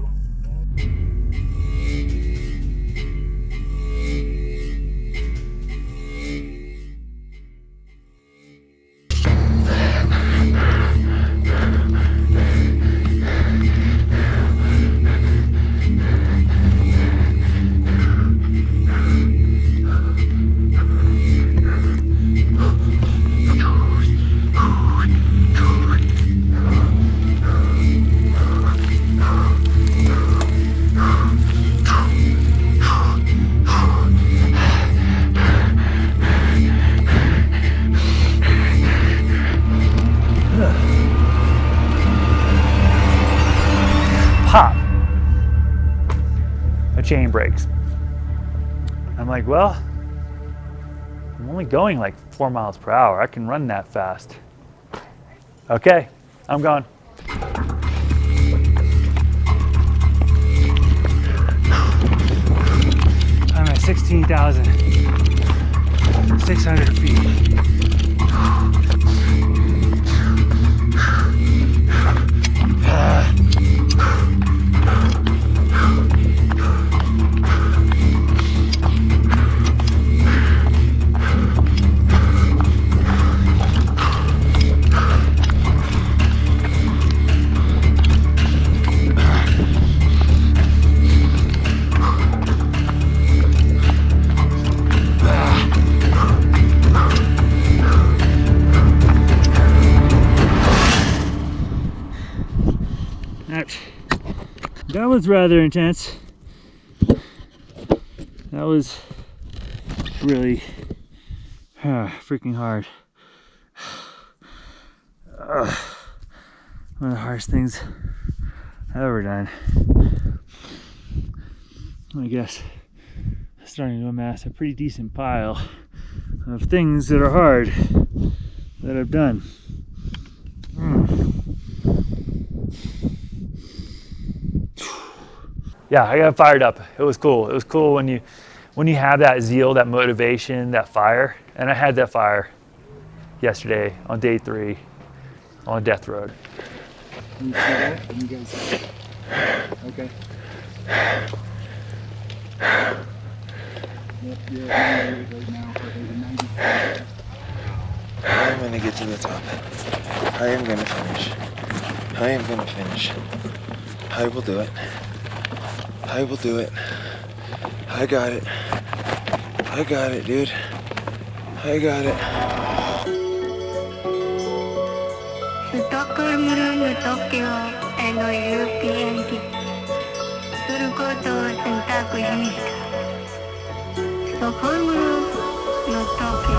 Pop, a chain breaks. I'm like, well, I'm only going like 4 miles per hour. I can run that fast. Okay, I'm going. I'm at 16,600 feet. That was rather intense. That was really freaking hard. One of the hardest things I've ever done. I guess starting to amass a pretty decent pile of things that are hard that I've done. Yeah, I got fired up. It was cool. It was cool when you have that zeal, that motivation, that fire. And I had that fire yesterday on day 3 on Death Road. Can you see that? Can you guys see it? Okay. Yep, you're at 98 right now. There's a 90. I'm gonna get to the top. I am gonna finish. I am gonna finish. I will do it. I will do it. I got it. I got it, dude. I got it. 스톡홀m 도쿄 유피엔기することを選択しました。ストックホルムの東京。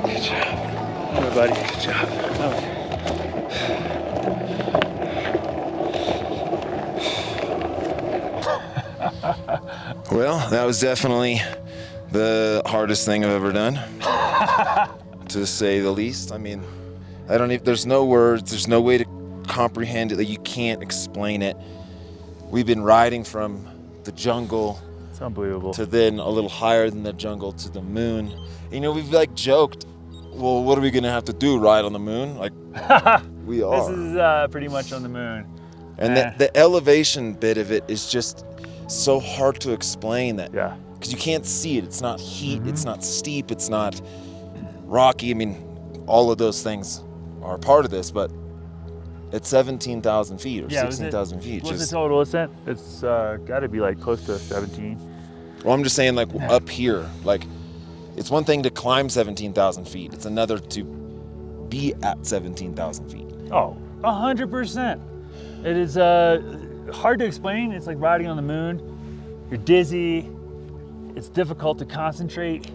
Good job. Everybody, good job. Well, that was definitely the hardest thing I've ever done, to say the least. I mean, there's no words, there's no way to comprehend it, that you can't explain it. We've been riding from the jungle, it's unbelievable, to then a little higher than the jungle to the moon. You know, we've like joked, well, what are we gonna have to do, ride on the moon? Like, we are. This is pretty much on the moon. And the elevation bit of it is just so hard to explain, that, yeah, because you can't see it. It's not heat, it's not steep, it's not rocky. I mean, all of those things are part of this, but it's 17,000 feet or 16,000 feet. What's the total ascent? It's got to be like close to 17. Well, I'm just saying, like, up here, like, it's one thing to climb 17,000 feet. It's another to be at 17,000 feet. Oh, 100%. It is hard to explain. It's like riding on the moon. You're dizzy. It's difficult to concentrate.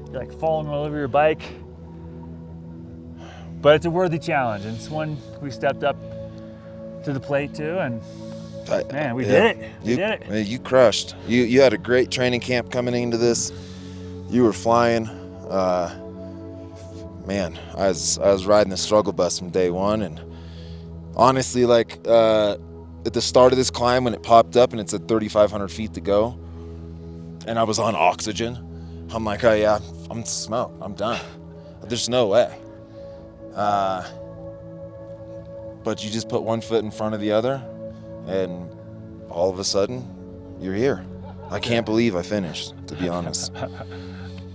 You're like falling all over your bike. But it's a worthy challenge, and it's one we stepped up to the plate too, and man, we did it. We did it. Man, you crushed. You had a great training camp coming into this. You were flying. Man, I was riding the struggle bus from day one, and honestly, like at the start of this climb when it popped up and it said 3,500 feet to go, and I was on oxygen, I'm like, oh yeah, I'm smoked. I'm done. There's no way. But you just put one foot in front of the other, and all of a sudden, you're here. I can't believe I finished, to be honest.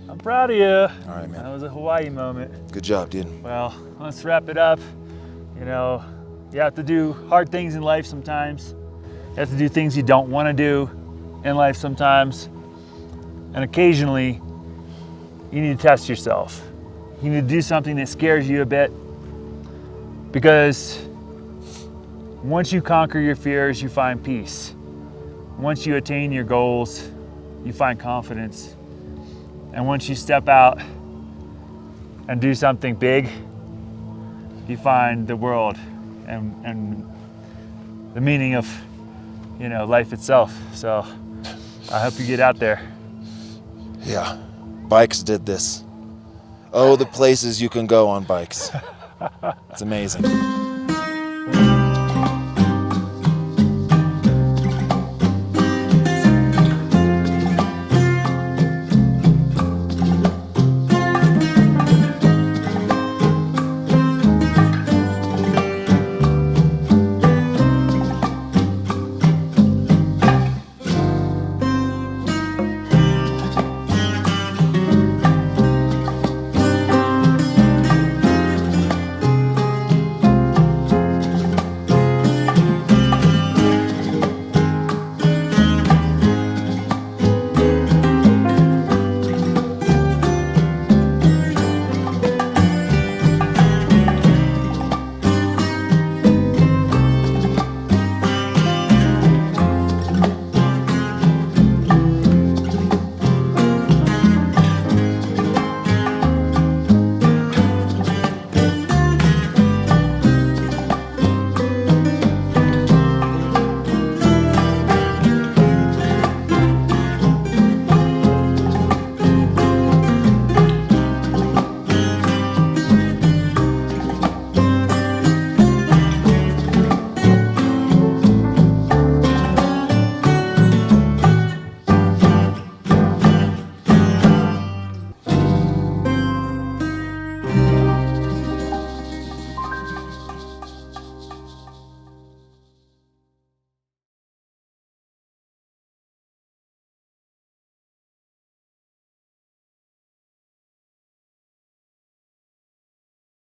I'm proud of you. All right, man. That was a Hawaii moment. Good job, dude. Well, let's wrap it up. You know, you have to do hard things in life sometimes. You have to do things you don't want to do in life sometimes. And occasionally, you need to test yourself. You need to do something that scares you a bit, because once you conquer your fears, you find peace. Once you attain your goals, you find confidence. And once you step out and do something big, you find the world and the meaning of, you know, life itself. So I hope you get out there. Yeah, bikes did this. Oh, the places you can go on bikes. It's amazing.